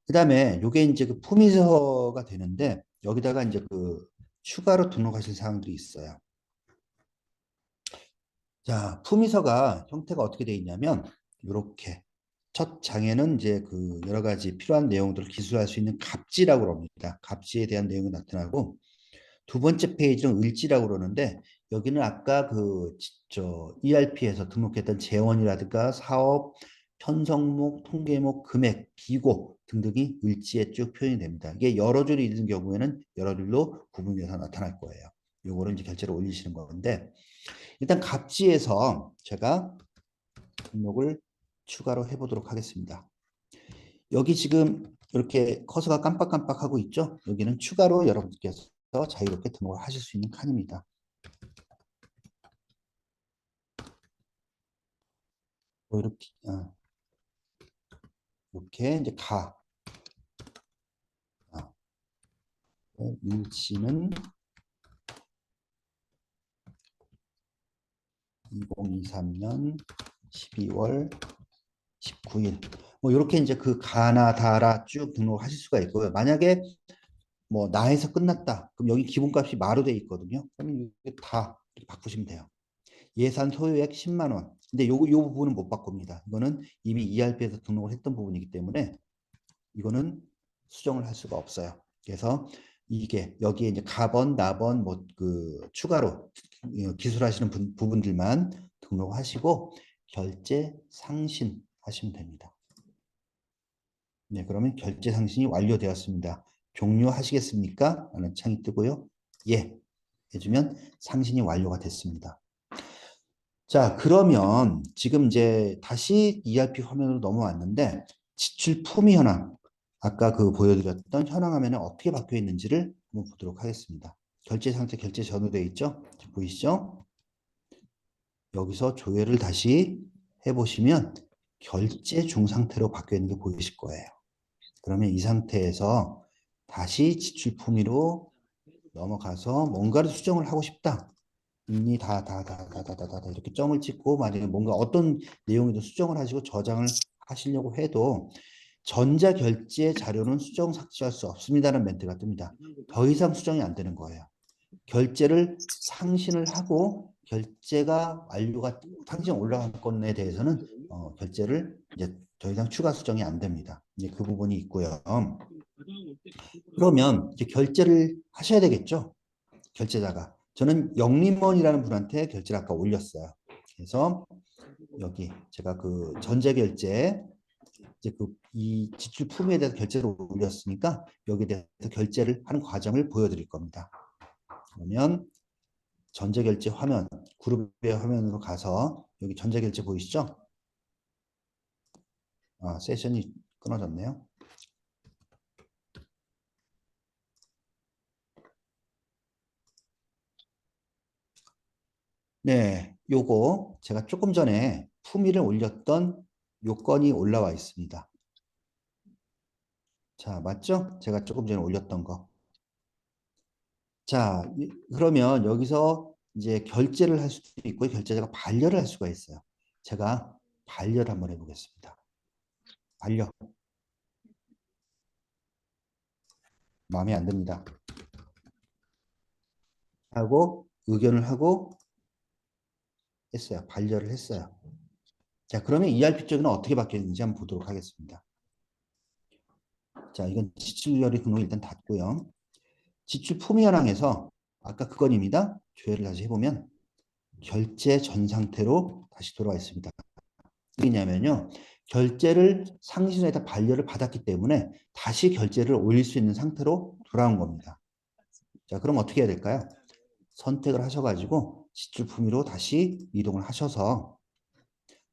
그 다음에 이게 이제 그 품위서가 되는데 여기다가 이제 그 추가로 등록하실 사항들이 있어요. 자, 품위서가 형태가 어떻게 되어 있냐면 이렇게 첫 장에는 이제 그 여러 가지 필요한 내용들을 기술할 수 있는 갑지라고 합니다. 갑지에 대한 내용이 나타나고 두 번째 페이지는 을지라고 그러는데 여기는 아까 ERP에서 등록했던 재원이라든가 사업, 편성목, 통계목, 금액, 기고 등등이 을지에 쭉 표현이 됩니다. 이게 여러 줄이 있는 경우에는 여러 줄로 구분돼서 나타날 거예요. 요거를 이제 결제로 올리시는 건데 일단 갑지에서 제가 등록을 추가로 해보도록 하겠습니다. 여기 지금 이렇게 커서가 깜빡깜빡하고 있죠? 여기는 추가로 여러분께서 자유롭게 등록을 하실 수 있는 칸입니다. 이렇게 이렇게 이제 일치는 2023년 12월 19일. 뭐 이렇게 이제 그 가나 다라 쭉 등록하실 수가 있고요. 만약에 뭐 나에서 끝났다. 그럼 여기 기본값이 마로 돼 있거든요. 그러면 이게 다 이렇게 바꾸시면 돼요. 예산 소요액 10만 원. 근데 요 부분은 못 바꿉니다. 이거는 이미 ERP에서 등록을 했던 부분이기 때문에 이거는 수정을 할 수가 없어요. 그래서 이게 여기에 이제 가번, 나번 뭐 그 추가로 기술하시는 부분들만 등록하시고 결제 상신 하시면 됩니다. 네, 그러면 결제 상신이 완료되었습니다. 종료하시겠습니까? 라는 창이 뜨고요. 예, 해주면 상신이 완료가 됐습니다. 자, 그러면 지금 이제 다시 ERP 화면으로 넘어왔는데 지출 품위 현황, 아까 그 보여드렸던 현황 화면에 어떻게 바뀌어 있는지를 한번 보도록 하겠습니다. 결제 상태, 결제 전후되어 있죠? 보이시죠? 여기서 조회를 다시 해보시면 결제 중 상태로 바뀌어 있는 게 보이실 거예요. 그러면 이 상태에서 다시 지출 품위로 넘어가서 뭔가를 수정을 하고 싶다. 이미 이렇게 점을 찍고 만약에 뭔가 어떤 내용이든 수정을 하시고 저장을 하시려고 해도 전자결제 자료는 수정 삭제할 수 없습니다라는 멘트가 뜹니다. 더 이상 수정이 안 되는 거예요. 결제를 상신을 하고 결제가 완료가 상신 올라간 건에 대해서는 결제를 이제 더 이상 추가 수정이 안 됩니다. 이제 그 부분이 있고요. 그러면 이제 결제를 하셔야 되겠죠. 결제자가. 저는 영림원이라는 분한테 결제를 아까 올렸어요. 그래서 여기 제가 그 전자결제 이제 그 이 지출 품위에 대해서 결제를 올렸으니까 여기에 대해서 결제를 하는 과정을 보여드릴 겁니다. 그러면 전자결제 화면, 그룹의 화면으로 가서 여기 전자결제 보이시죠? 아, 세션이 끊어졌네요. 네, 요거 제가 조금 전에 품위를 올렸던 요건이 올라와 있습니다. 자, 맞죠? 제가 조금 전에 올렸던 거. 자, 그러면 여기서 이제 결제를 할 수도 있고 결제자가 반려를 할 수가 있어요. 제가 반려를 한번 해보겠습니다. 반려. 마음에 안 듭니다. 하고 의견을 하고 했어요. 반려를 했어요. 자, 그러면 ERP 쪽은 어떻게 바뀌었는지 한번 보도록 하겠습니다. 자, 이건 지출결의 등록이 일단 닫고요. 지출 품위 현황에서 아까 그건입니다. 조회를 다시 해보면 결제 전 상태로 다시 돌아와 있습니다. 왜냐면요. 결제를 상신에다 반려를 받았기 때문에 다시 결제를 올릴 수 있는 상태로 돌아온 겁니다. 자, 그럼 어떻게 해야 될까요? 선택을 하셔가지고 지출 품위로 다시 이동을 하셔서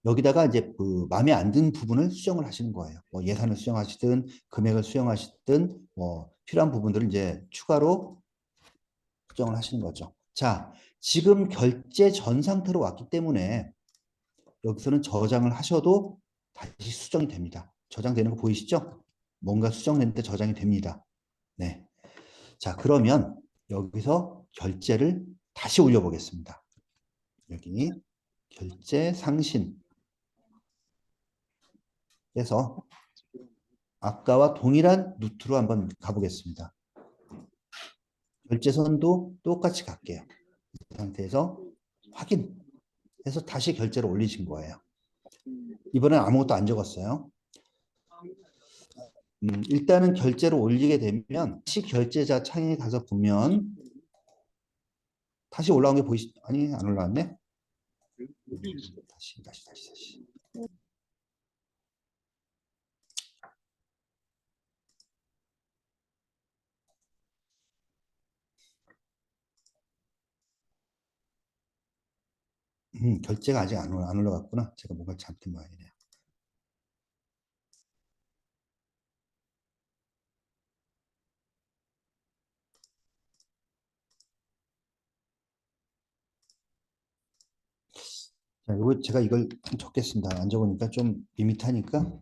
여기다가 이제 그 마음에 안 드는 부분을 수정을 하시는 거예요. 뭐 예산을 수정하시든 금액을 수정하시든 뭐 필요한 부분들을 이제 추가로 수정을 하시는 거죠. 자, 지금 결제 전 상태로 왔기 때문에 여기서는 저장을 하셔도 다시 수정이 됩니다. 저장되는 거 보이시죠? 뭔가 수정됐는데 저장이 됩니다. 네. 자, 그러면 여기서 결제를 다시 올려보겠습니다. 여기 결제 상신 해서 아까와 동일한 루트로 한번 가보겠습니다. 결제선도 똑같이 갈게요. 이 상태에서 확인해서 다시 결제를 올리신 거예요. 이번엔 아무것도 안 적었어요. 일단은 결제를 올리게 되면 다시 결제자 창에 가서 보면 다시 올라온 게 보이시? 아니, 안 올라왔네. 다시. 결제가 아직 안 올라갔구나. 제가 뭔가 잘못된 모양이네요. 자, 이거 제가 이걸 좀 적겠습니다. 안 적으니까 좀 밋밋하니까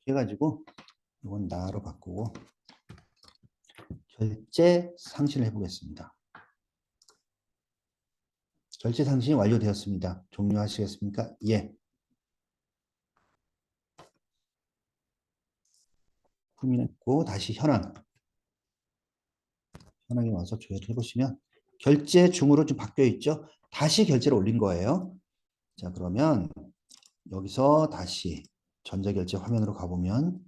해가지고 이건 나로 바꾸고 결제 상신을 해보겠습니다. 결제 상신이 완료되었습니다. 종료하시겠습니까? 예. 후민했고 다시 현황에 와서 조회를 해보시면 결제 중으로 좀 바뀌어 있죠. 다시 결제를 올린 거예요. 자, 그러면 여기서 다시 전자결제 화면으로 가보면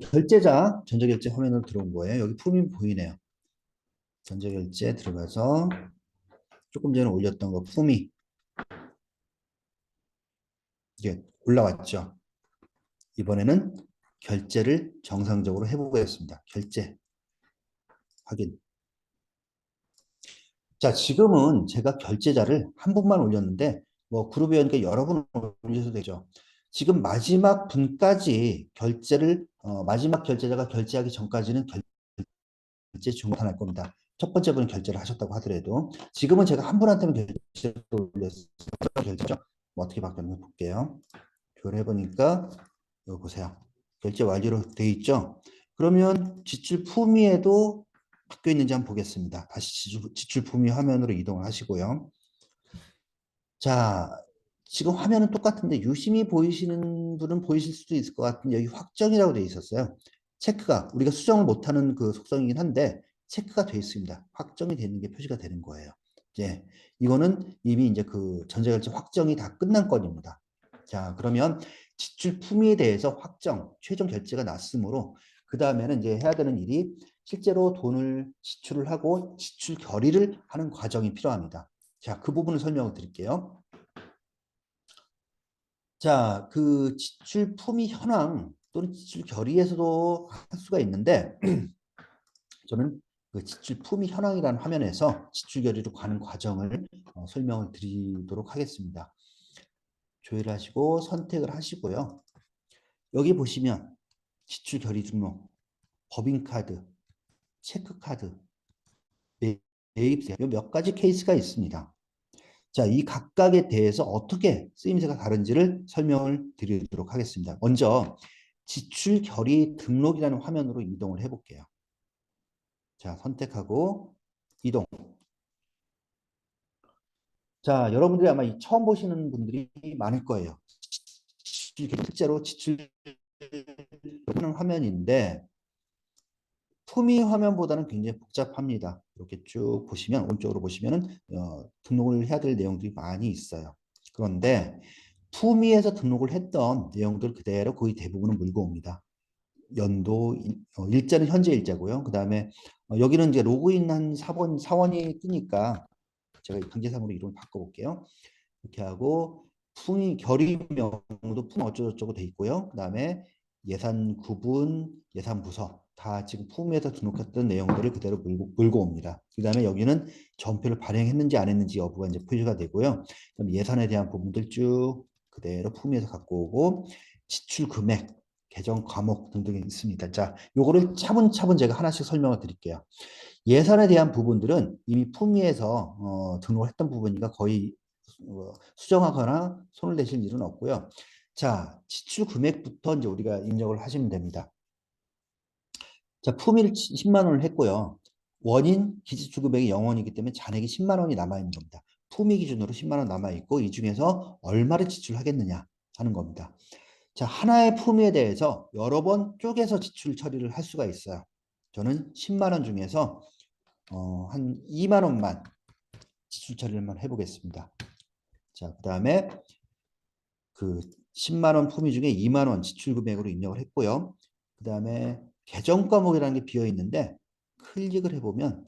결제자 전자결제 화면으로 들어온 거예요. 여기 품이 보이네요. 전자결제 들어가서 조금 전에 올렸던 거 품이 이게 올라왔죠. 이번에는 결제를 정상적으로 해보겠습니다. 결제 확인. 자, 지금은 제가 결제자를 한 분만 올렸는데 뭐 그룹이니까 여러 분 올려도 되죠. 지금 마지막 분까지 결제를 마지막 결제자가 결제하기 전까지는 결제 중단할 겁니다. 첫 번째 분은 결제를 하셨다고 하더라도 지금은 제가 한 분한테만 결제를 올렸어요. 결제죠. 뭐 어떻게 바뀌었는지 볼게요. 교를 해보니까 여기 보세요. 결제 완료로 돼 있죠. 그러면 지출 품위에도 바뀌어 있는지 한번 보겠습니다. 다시 지출 품위 화면으로 이동을 하시고요. 자, 지금 화면은 똑같은데 유심히 보이시는 분은 보이실 수도 있을 것 같은데 여기 확정이라고 되어 있었어요. 체크가 우리가 수정을 못하는 그 속성이긴 한데 체크가 되어 있습니다. 확정이 되는 게 표시가 되는 거예요. 이제 이거는 이미 이제 그 전자결제 확정이 다 끝난 건입니다. 자, 그러면 지출 품위에 대해서 확정, 최종 결제가 났으므로 그 다음에는 이제 해야 되는 일이 실제로 돈을 지출을 하고 지출 결의를 하는 과정이 필요합니다. 자, 그 부분을 설명을 드릴게요. 자, 그 지출 품위 현황 또는 지출 결의에서도 할 수가 있는데 저는 그 지출 품위 현황이라는 화면에서 지출 결의로 가는 과정을 설명을 드리도록 하겠습니다. 조회를 하시고 선택을 하시고요. 여기 보시면 지출 결의 등록, 법인카드, 체크카드, 매입세 몇 가지 케이스가 있습니다. 자, 이 각각에 대해서 어떻게 쓰임새가 다른지를 설명을 드리도록 하겠습니다. 먼저 지출 결의 등록이라는 화면으로 이동을 해볼게요. 자, 선택하고 이동. 자, 여러분들이 아마 처음 보시는 분들이 많을 거예요. 실제로 지출 하는 화면인데 품위 화면보다는 굉장히 복잡합니다. 이렇게 쭉 보시면 오른쪽으로 보시면은 등록을 해야 될 내용들이 많이 있어요. 그런데 품위에서 등록을 했던 내용들 그대로 거의 대부분은 물고 옵니다. 연도 일자는 현재 일자고요. 그 다음에 여기는 이제 로그인한 사원이 뜨니까 제가 강제상으로 이름을 바꿔볼게요. 이렇게 하고 품위 결의명도 품 어쩌고저쩌고 돼 있고요. 그 다음에 예산 구분, 예산 부서 다 지금 품위에서 등록했던 내용들을 그대로 물고 옵니다. 그 다음에 여기는 전표를 발행했는지 안 했는지 여부가 이제 표시가 되고요. 그다음 예산에 대한 부분들 쭉 그대로 품위에서 갖고 오고 지출 금액, 계정 과목 등등이 있습니다. 자, 요거를 차분차분 제가 하나씩 설명을 드릴게요. 예산에 대한 부분들은 이미 품위에서 등록을 했던 부분이니까 거의 수정하거나 손을 대실 일은 없고요. 자, 지출 금액부터 이제 우리가 입력을 하시면 됩니다. 자, 품위를 10만 원을 했고요. 원인 기지출 금액이 0원이기 때문에 잔액이 10만 원이 남아있는 겁니다. 품위 기준으로 10만 원 남아있고 이 중에서 얼마를 지출하겠느냐 하는 겁니다. 자, 하나의 품위에 대해서 여러 번 쪼개서 지출 처리를 할 수가 있어요. 저는 10만 원 중에서 한 2만 원만 지출 처리를 해보겠습니다. 자, 그 다음에 그 10만 원 품위 중에 2만 원 지출 금액으로 입력을 했고요. 그 다음에 계정 과목이라는 게 비어 있는데 클릭을 해보면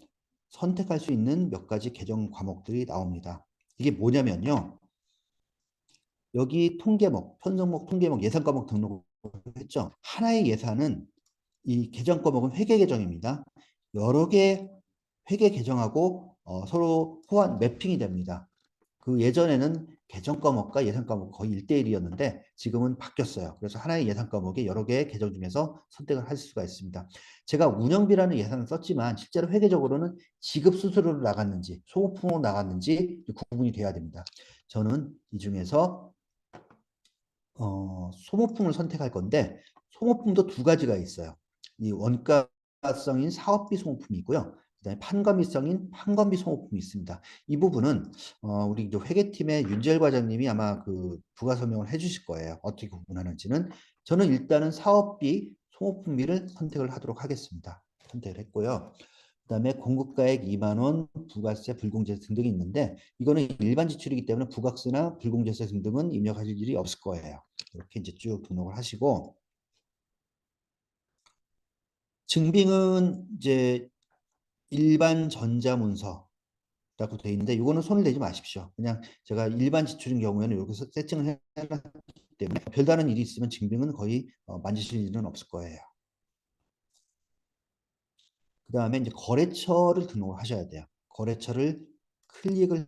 선택할 수 있는 몇 가지 계정 과목들이 나옵니다. 이게 뭐냐면요. 여기 통계목, 편성목, 통계목, 예산 과목 등록을 했죠. 하나의 예산은 이 계정 과목은 회계 계정입니다. 여러 개 회계 계정하고 서로 호환 매핑이 됩니다. 그 예전에는 계정 과목과 예산 과목 거의 1대1이었는데 지금은 바뀌었어요. 그래서 하나의 예산 과목에 여러 개의 계정 중에서 선택을 할 수가 있습니다. 제가 운영비라는 예산을 썼지만 실제로 회계적으로는 지급 수수료로 나갔는지 소모품으로 나갔는지 구분이 돼야 됩니다. 저는 이 중에서 소모품을 선택할 건데 소모품도 두 가지가 있어요. 이 원가 부가성인 사업비 소모품이 있고요. 그다음에 판검비성인 판검비 소모품이 있습니다. 이 부분은 우리 이제 회계팀의 윤재열 과장님이 아마 그 부가 설명을 해주실 거예요. 어떻게 구분하는지는. 저는 일단은 사업비 소모품비를 선택을 하도록 하겠습니다. 선택을 했고요. 그다음에 공급가액 2만 원, 부가세, 불공제세 등등이 있는데 이거는 일반 지출이기 때문에 부가세나 불공제세 등등은 입력하실 일이 없을 거예요. 이렇게 이제 쭉 등록을 하시고 증빙은 이제 일반 전자문서라고 되어 있는데 이거는 손을 대지 마십시오. 그냥 제가 일반 지출인 경우에는 이렇게 세팅을 해놨기 때문에 별다른 일이 있으면 증빙은 거의 만지실 일은 없을 거예요. 그 다음에 이제 거래처를 등록을 하셔야 돼요. 거래처를 클릭을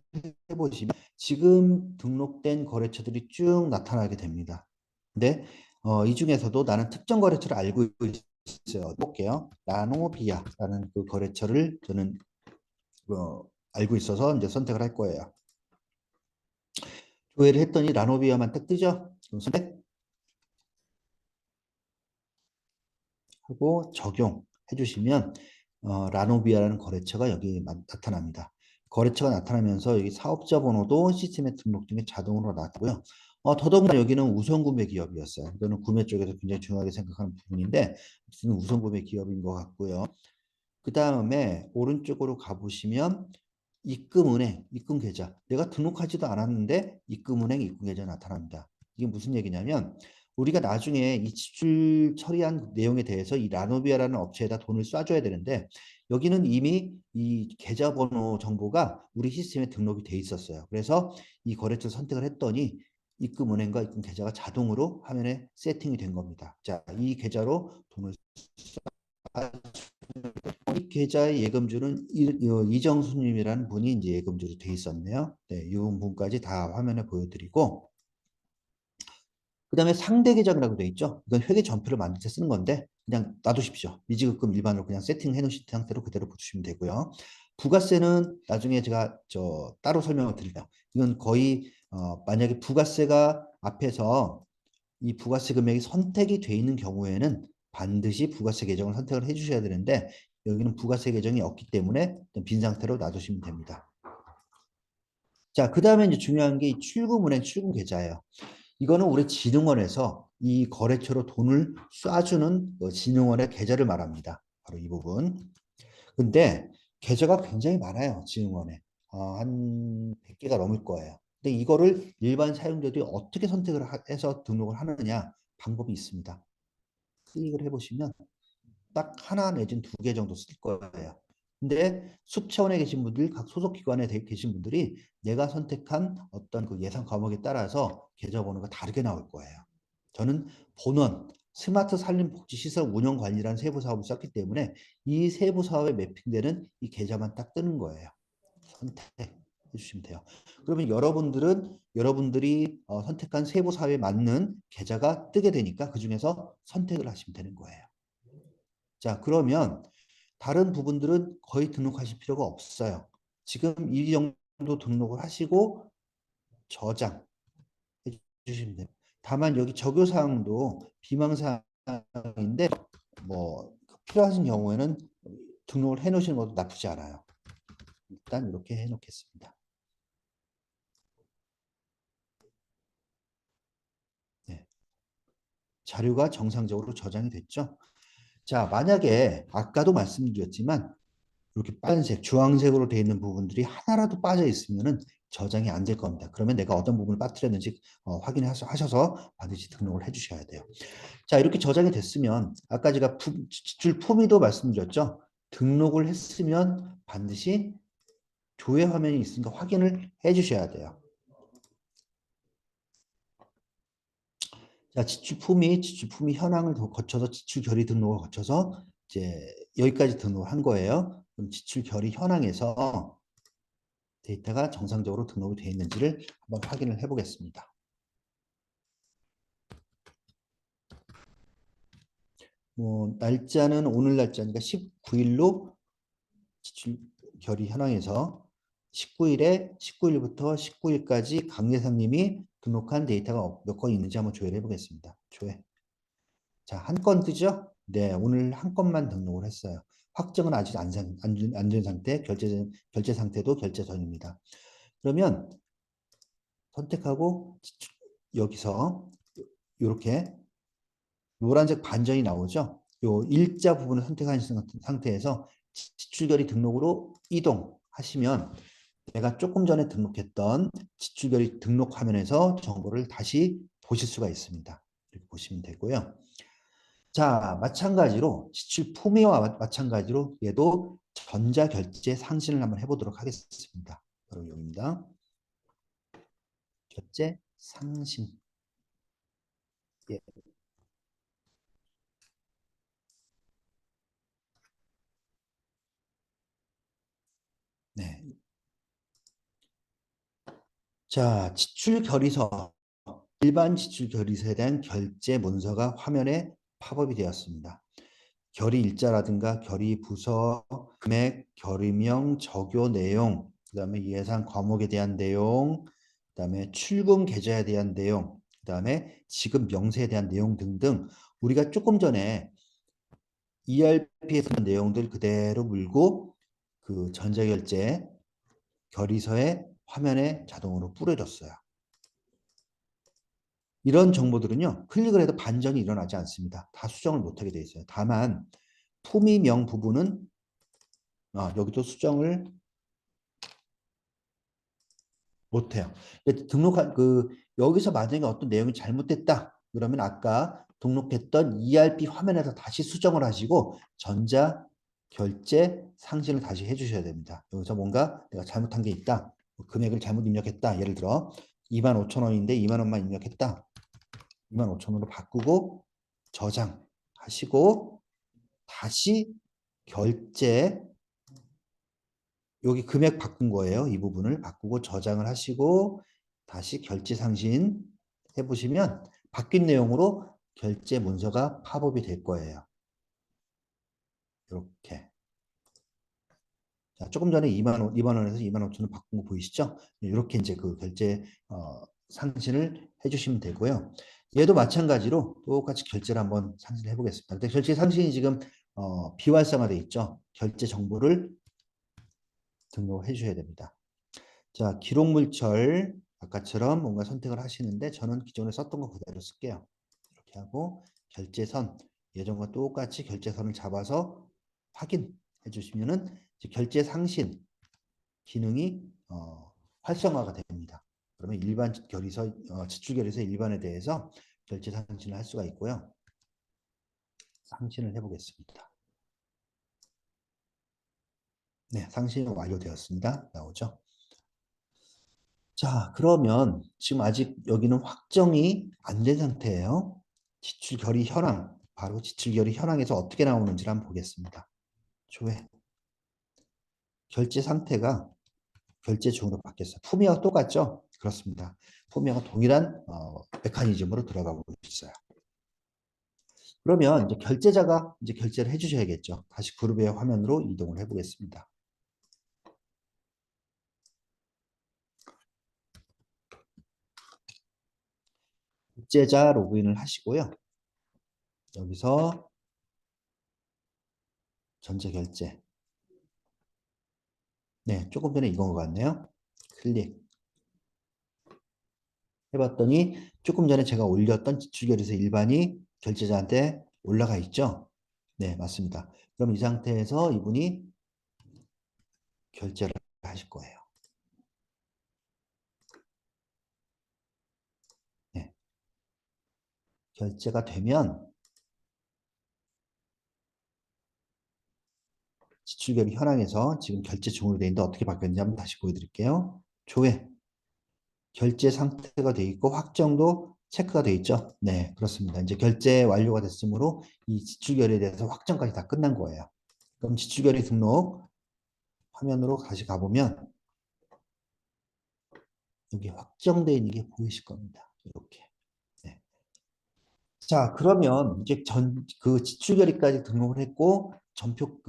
해보시면 지금 등록된 거래처들이 쭉 나타나게 됩니다. 근데 이 중에서도 나는 특정 거래처를 알고 있어요. 볼게요. 라노비아라는 그 거래처를 저는 알고 있어서 이제 선택을 할 거예요. 조회를 했더니 라노비아만 딱 뜨죠? 선택 하고 적용해 주시면 라노비아라는 거래처가 여기 나타납니다. 거래처가 나타나면서 여기 사업자 번호도 시스템에 등록된 게 자동으로 나타나고요. 더더군다나 여기는 우선구매 기업이었어요. 이거는 구매 쪽에서 굉장히 중요하게 생각하는 부분인데 우선구매 기업인 것 같고요. 그 다음에 오른쪽으로 가보시면 입금은행, 입금계좌. 내가 등록하지도 않았는데 입금은행, 입금계좌 나타납니다. 이게 무슨 얘기냐면 우리가 나중에 이 지출 처리한 내용에 대해서 이 라노비아라는 업체에다 돈을 쏴줘야 되는데 여기는 이미 이 계좌번호 정보가 우리 시스템에 등록이 돼 있었어요. 그래서 이 거래처 선택을 했더니 입금은행과 입금계좌가 자동으로 화면에 세팅이 된 겁니다. 자, 이 계좌로 돈을 이 계좌의 예금주는 이정수님이라는 분이 이제 예금주로 돼 있었네요. 네, 이 부분까지 다 화면에 보여드리고, 그 다음에 상대 계좌라고 돼 있죠. 이건 회계 전표를 만들 때 쓰는 건데 그냥 놔두십시오. 미지급금 일반으로 그냥 세팅해 놓으신 상태로 그대로 붙이시면 되고요. 부가세는 나중에 제가 따로 설명을 드릴게요. 이건 거의 만약에 부가세가 앞에서 이 부가세 금액이 선택이 돼 있는 경우에는 반드시 부가세 계정을 선택을 해 주셔야 되는데 여기는 부가세 계정이 없기 때문에 빈 상태로 놔두시면 됩니다. 자, 그 다음에 이제 중요한 게 이 출금은행 출금 계좌예요. 이거는 우리 진흥원에서 이 거래처로 돈을 쏴주는 진흥원의 계좌를 말합니다. 바로 이 부분. 근데 계좌가 굉장히 많아요. 진흥원에. 한 100개가 넘을 거예요. 근데 이거를 일반 사용자들이 어떻게 선택을 해서 등록을 하느냐 방법이 있습니다. 클릭을 해보시면 딱 하나 내지는 2개 정도 쓸 거예요. 근데 수차원에 계신 분들, 각 소속기관에 계신 분들이 내가 선택한 어떤 그 예상 과목에 따라서 계좌번호가 다르게 나올 거예요. 저는 본원, 스마트 산림복지시설 운영관리라는 세부 사업을 썼기 때문에 이 세부 사업에 매핑되는 이 계좌만 딱 뜨는 거예요. 선택해 주시면 돼요. 그러면 여러분들이 선택한 세부 사업에 맞는 계좌가 뜨게 되니까 그 중에서 선택을 하시면 되는 거예요. 자, 그러면 다른 부분들은 거의 등록하실 필요가 없어요. 지금 이 정도 등록을 하시고 저장해 주시면 돼요. 다만 여기 적요사항도 비망사항인데 뭐 필요하신 경우에는 등록을 해 놓으시는 것도 나쁘지 않아요. 일단 이렇게 해 놓겠습니다. 네. 자료가 정상적으로 저장이 됐죠. 자, 만약에 아까도 말씀드렸지만 이렇게 빨간색, 주황색으로 되어 있는 부분들이 하나라도 빠져 있으면은 저장이 안 될 겁니다. 그러면 내가 어떤 부분을 빠뜨렸는지 확인하셔서 반드시 등록을 해주셔야 돼요. 자, 이렇게 저장이 됐으면 아까 제가 지출 품위도 말씀드렸죠. 등록을 했으면 반드시 조회 화면이 있으니까 확인을 해주셔야 돼요. 자, 지출품위 현황을 거쳐서 지출 결의 등록을 거쳐서 이제 여기까지 등록을 한 거예요. 그럼 지출 결의 현황에서 데이터가 정상적으로 등록이 되어 있는지를 한번 확인을 해 보겠습니다. 날짜는 오늘 날짜니까 19일로 지출 결의 현황에서 19일부터 19일까지 강 예상님이 등록한 데이터가 몇 건 있는지 한번 조회를 해보겠습니다. 조회. 자, 한 건 뜨죠? 네, 오늘 한 건만 등록을 했어요. 확정은 아직 안 된 상태, 결제 상태도 결제 전입니다. 그러면 선택하고 여기서 이렇게 노란색 반전이 나오죠. 요 일자 부분을 선택하신 상태에서 지출결의 등록으로 이동하시면 내가 조금 전에 등록했던 지출결의 등록 화면에서 정보를 다시 보실 수가 있습니다. 이렇게 보시면 되고요. 자, 마찬가지로 지출 품위와 마찬가지로 얘도 전자결제 상신을 한번 해보도록 하겠습니다. 바로 여기입니다. 결제 상신. 예. 네. 자, 지출 결의서, 일반 지출 결의서에 대한 결제 문서가 화면에 팝업이 되었습니다. 결의 일자라든가 결의 부서, 금액, 결의명, 적요 내용, 그다음에 예산 과목에 대한 내용, 그다음에 출금 계좌에 대한 내용, 그다음에 지급 명세에 대한 내용 등등 우리가 조금 전에 ERP에서 내용들 그대로 물고 그 전자결제 결의서의 화면에 자동으로 뿌려졌어요. 이런 정보들은요. 클릭을 해도 반전이 일어나지 않습니다. 다 수정을 못하게 돼 있어요. 다만 품위명 부분은 여기도 수정을 못해요. 등록한 여기서 만약에 어떤 내용이 잘못됐다 그러면 아까 등록했던 ERP 화면에서 다시 수정을 하시고 전자 결제 상신을 다시 해주셔야 됩니다. 여기서 뭔가 내가 잘못한 게 있다. 금액을 잘못 입력했다. 예를 들어 25,000원인데 2만 원만 입력했다. 25,000원으로 바꾸고 저장하시고 다시 결제 여기 금액 바꾼 거예요. 이 부분을 바꾸고 저장을 하시고 다시 결제 상신 해보시면 바뀐 내용으로 결제 문서가 팝업이 될 거예요. 이렇게. 자, 조금 전에 2만 원에서 2만 5천 원 바꾼 거 보이시죠? 이렇게 이제 그 결제 상신을 해주시면 되고요. 얘도 마찬가지로 똑같이 결제를 한번 상신해 보겠습니다. 근데 결제 상신이 지금 비활성화돼 있죠. 결제 정보를 등록해 주셔야 됩니다. 자, 기록물철 아까처럼 뭔가 선택을 하시는데 저는 기존에 썼던 거 그대로 쓸게요. 이렇게 하고 결제선 예전과 똑같이 결제선을 잡아서 확인해 주시면은 결제 상신 기능이 활성화가 됩니다. 그러면 일반 결의서 지출 결의서 일반에 대해서 결제 상신을 할 수가 있고요. 상신을 해보겠습니다. 네, 상신이 완료되었습니다. 나오죠. 자, 그러면 지금 아직 여기는 확정이 안 된 상태예요. 지출 결의 현황, 바로 지출 결의 현황에서 어떻게 나오는지 한번 보겠습니다. 조회. 결제 상태가 결제 중으로 바뀌었어요. 품위와 똑같죠? 그렇습니다. 품위와 동일한 메커니즘으로 들어가고 있어요. 그러면 이제 결제자가 이제 결제를 해주셔야겠죠. 다시 그룹의 화면으로 이동을 해보겠습니다. 결제자 로그인을 하시고요. 여기서 전자결제. 네, 조금 전에 이건 것 같네요. 클릭. 해봤더니 조금 전에 제가 올렸던 지출결의서 일반이 결제자한테 올라가 있죠. 네, 맞습니다. 그럼 이 상태에서 이분이 결제를 하실 거예요. 네. 결제가 되면 지출결의 현황에서 지금 결제 중으로 되어 있는데 어떻게 바뀌었는지 한번 다시 보여드릴게요. 조회. 결제 상태가 되어 있고 확정도 체크가 되어 있죠. 네, 그렇습니다. 이제 결제 완료가 됐으므로 이 지출결에 대해서 확정까지 다 끝난 거예요. 그럼 지출결의 등록 화면으로 다시 가보면 여기 확정되어 있는 게 보이실 겁니다. 이렇게. 네. 자, 그러면 이제 그 지출결의까지 등록을 했고 전표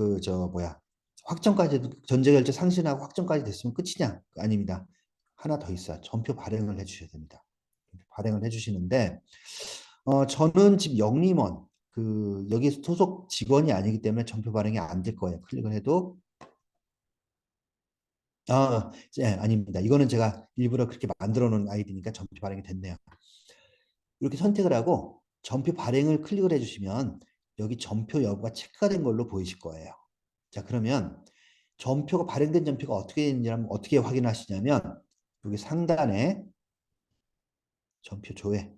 확정까지 전자결제 상신하고 확정까지 됐으면 끝이냐? 아닙니다. 하나 더 있어요. 전표 발행을 해주셔야 됩니다. 발행을 해주시는데 저는 지금 영림원 여기 소속 직원이 아니기 때문에 전표 발행이 안 될 거예요. 클릭을 해도 아닙니다. 이거는 제가 일부러 그렇게 만들어 놓은 아이디니까 전표 발행이 됐네요. 이렇게 선택을 하고 전표 발행을 클릭을 해주시면 여기 전표 여부가 체크가 된 걸로 보이실 거예요. 자, 그러면 전표가 발행된 전표가 어떻게 있냐면 어떻게 확인하시냐면 여기 상단에 전표 조회,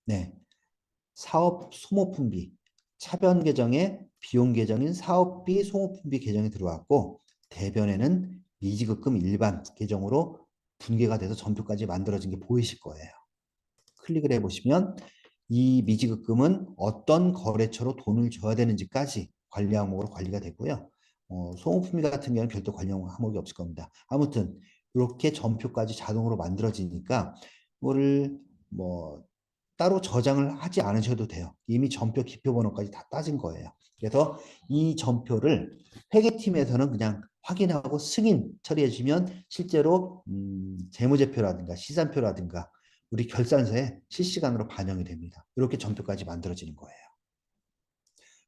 네, 사업 소모품비, 차변 계정에 비용 계정인 사업비 소모품비 계정이 들어왔고 대변에는 미지급금 일반 계정으로 분개가 돼서 전표까지 만들어진 게 보이실 거예요. 클릭을 해보시면 이 미지급금은 어떤 거래처로 돈을 줘야 되는지까지 관리 항목으로 관리가 되고요. 소모품비 같은 경우는 별도 관리 항목이 없을 겁니다. 아무튼 이렇게 전표까지 자동으로 만들어지니까 이거를 뭐 따로 저장을 하지 않으셔도 돼요. 이미 전표 기표 번호까지 다 따진 거예요. 그래서 이 전표를 회계팀에서는 그냥 확인하고 승인 처리해 주면 실제로 재무제표라든가 시산표라든가 우리 결산서에 실시간으로 반영이 됩니다. 이렇게 전표까지 만들어지는 거예요.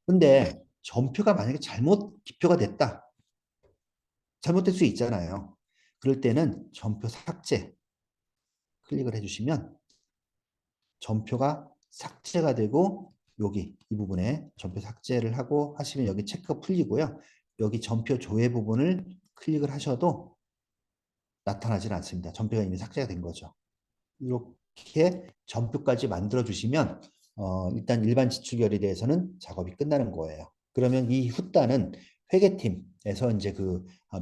근데 전표가 만약에 잘못 기표가 됐다. 잘못될 수 있잖아요. 그럴 때는 전표 삭제 클릭을 해주시면 전표가 삭제가 되고 여기 이 부분에 전표 삭제를 하고 하시면 여기 체크가 풀리고요. 여기 전표 조회 부분을 클릭을 하셔도 나타나질 않습니다. 전표가 이미 삭제가 된 거죠. 이렇게 전표까지 만들어 주시면 일단 일반 지출 결의에 대해서는 작업이 끝나는 거예요. 그러면 이 후단은 회계팀에서 이제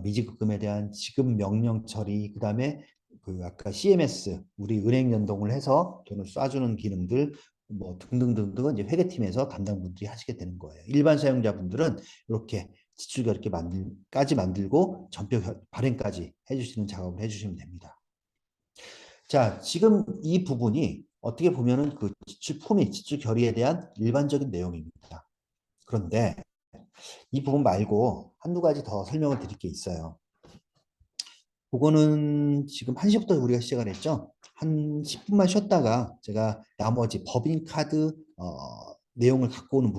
미지급금에 대한 지급 명령 처리, 그다음에 아까 CMS 우리 은행 연동을 해서 돈을 쏴주는 기능들 뭐 등등등등은 이제 회계팀에서 담당분들이 하시게 되는 거예요. 일반 사용자분들은 이렇게 지출 결의까지 만들고 전표 발행까지 해주시는 작업을 해주시면 됩니다. 자, 지금 이 부분이 어떻게 보면은 그 지출 품위, 지출 결의에 대한 일반적인 내용입니다. 그런데 이 부분 말고 한두 가지 더 설명을 드릴 게 있어요. 그거는 지금 1시부터 우리가 시작을 했죠. 한 10분만 쉬었다가 제가 나머지 법인카드 내용을 갖고 오는 부분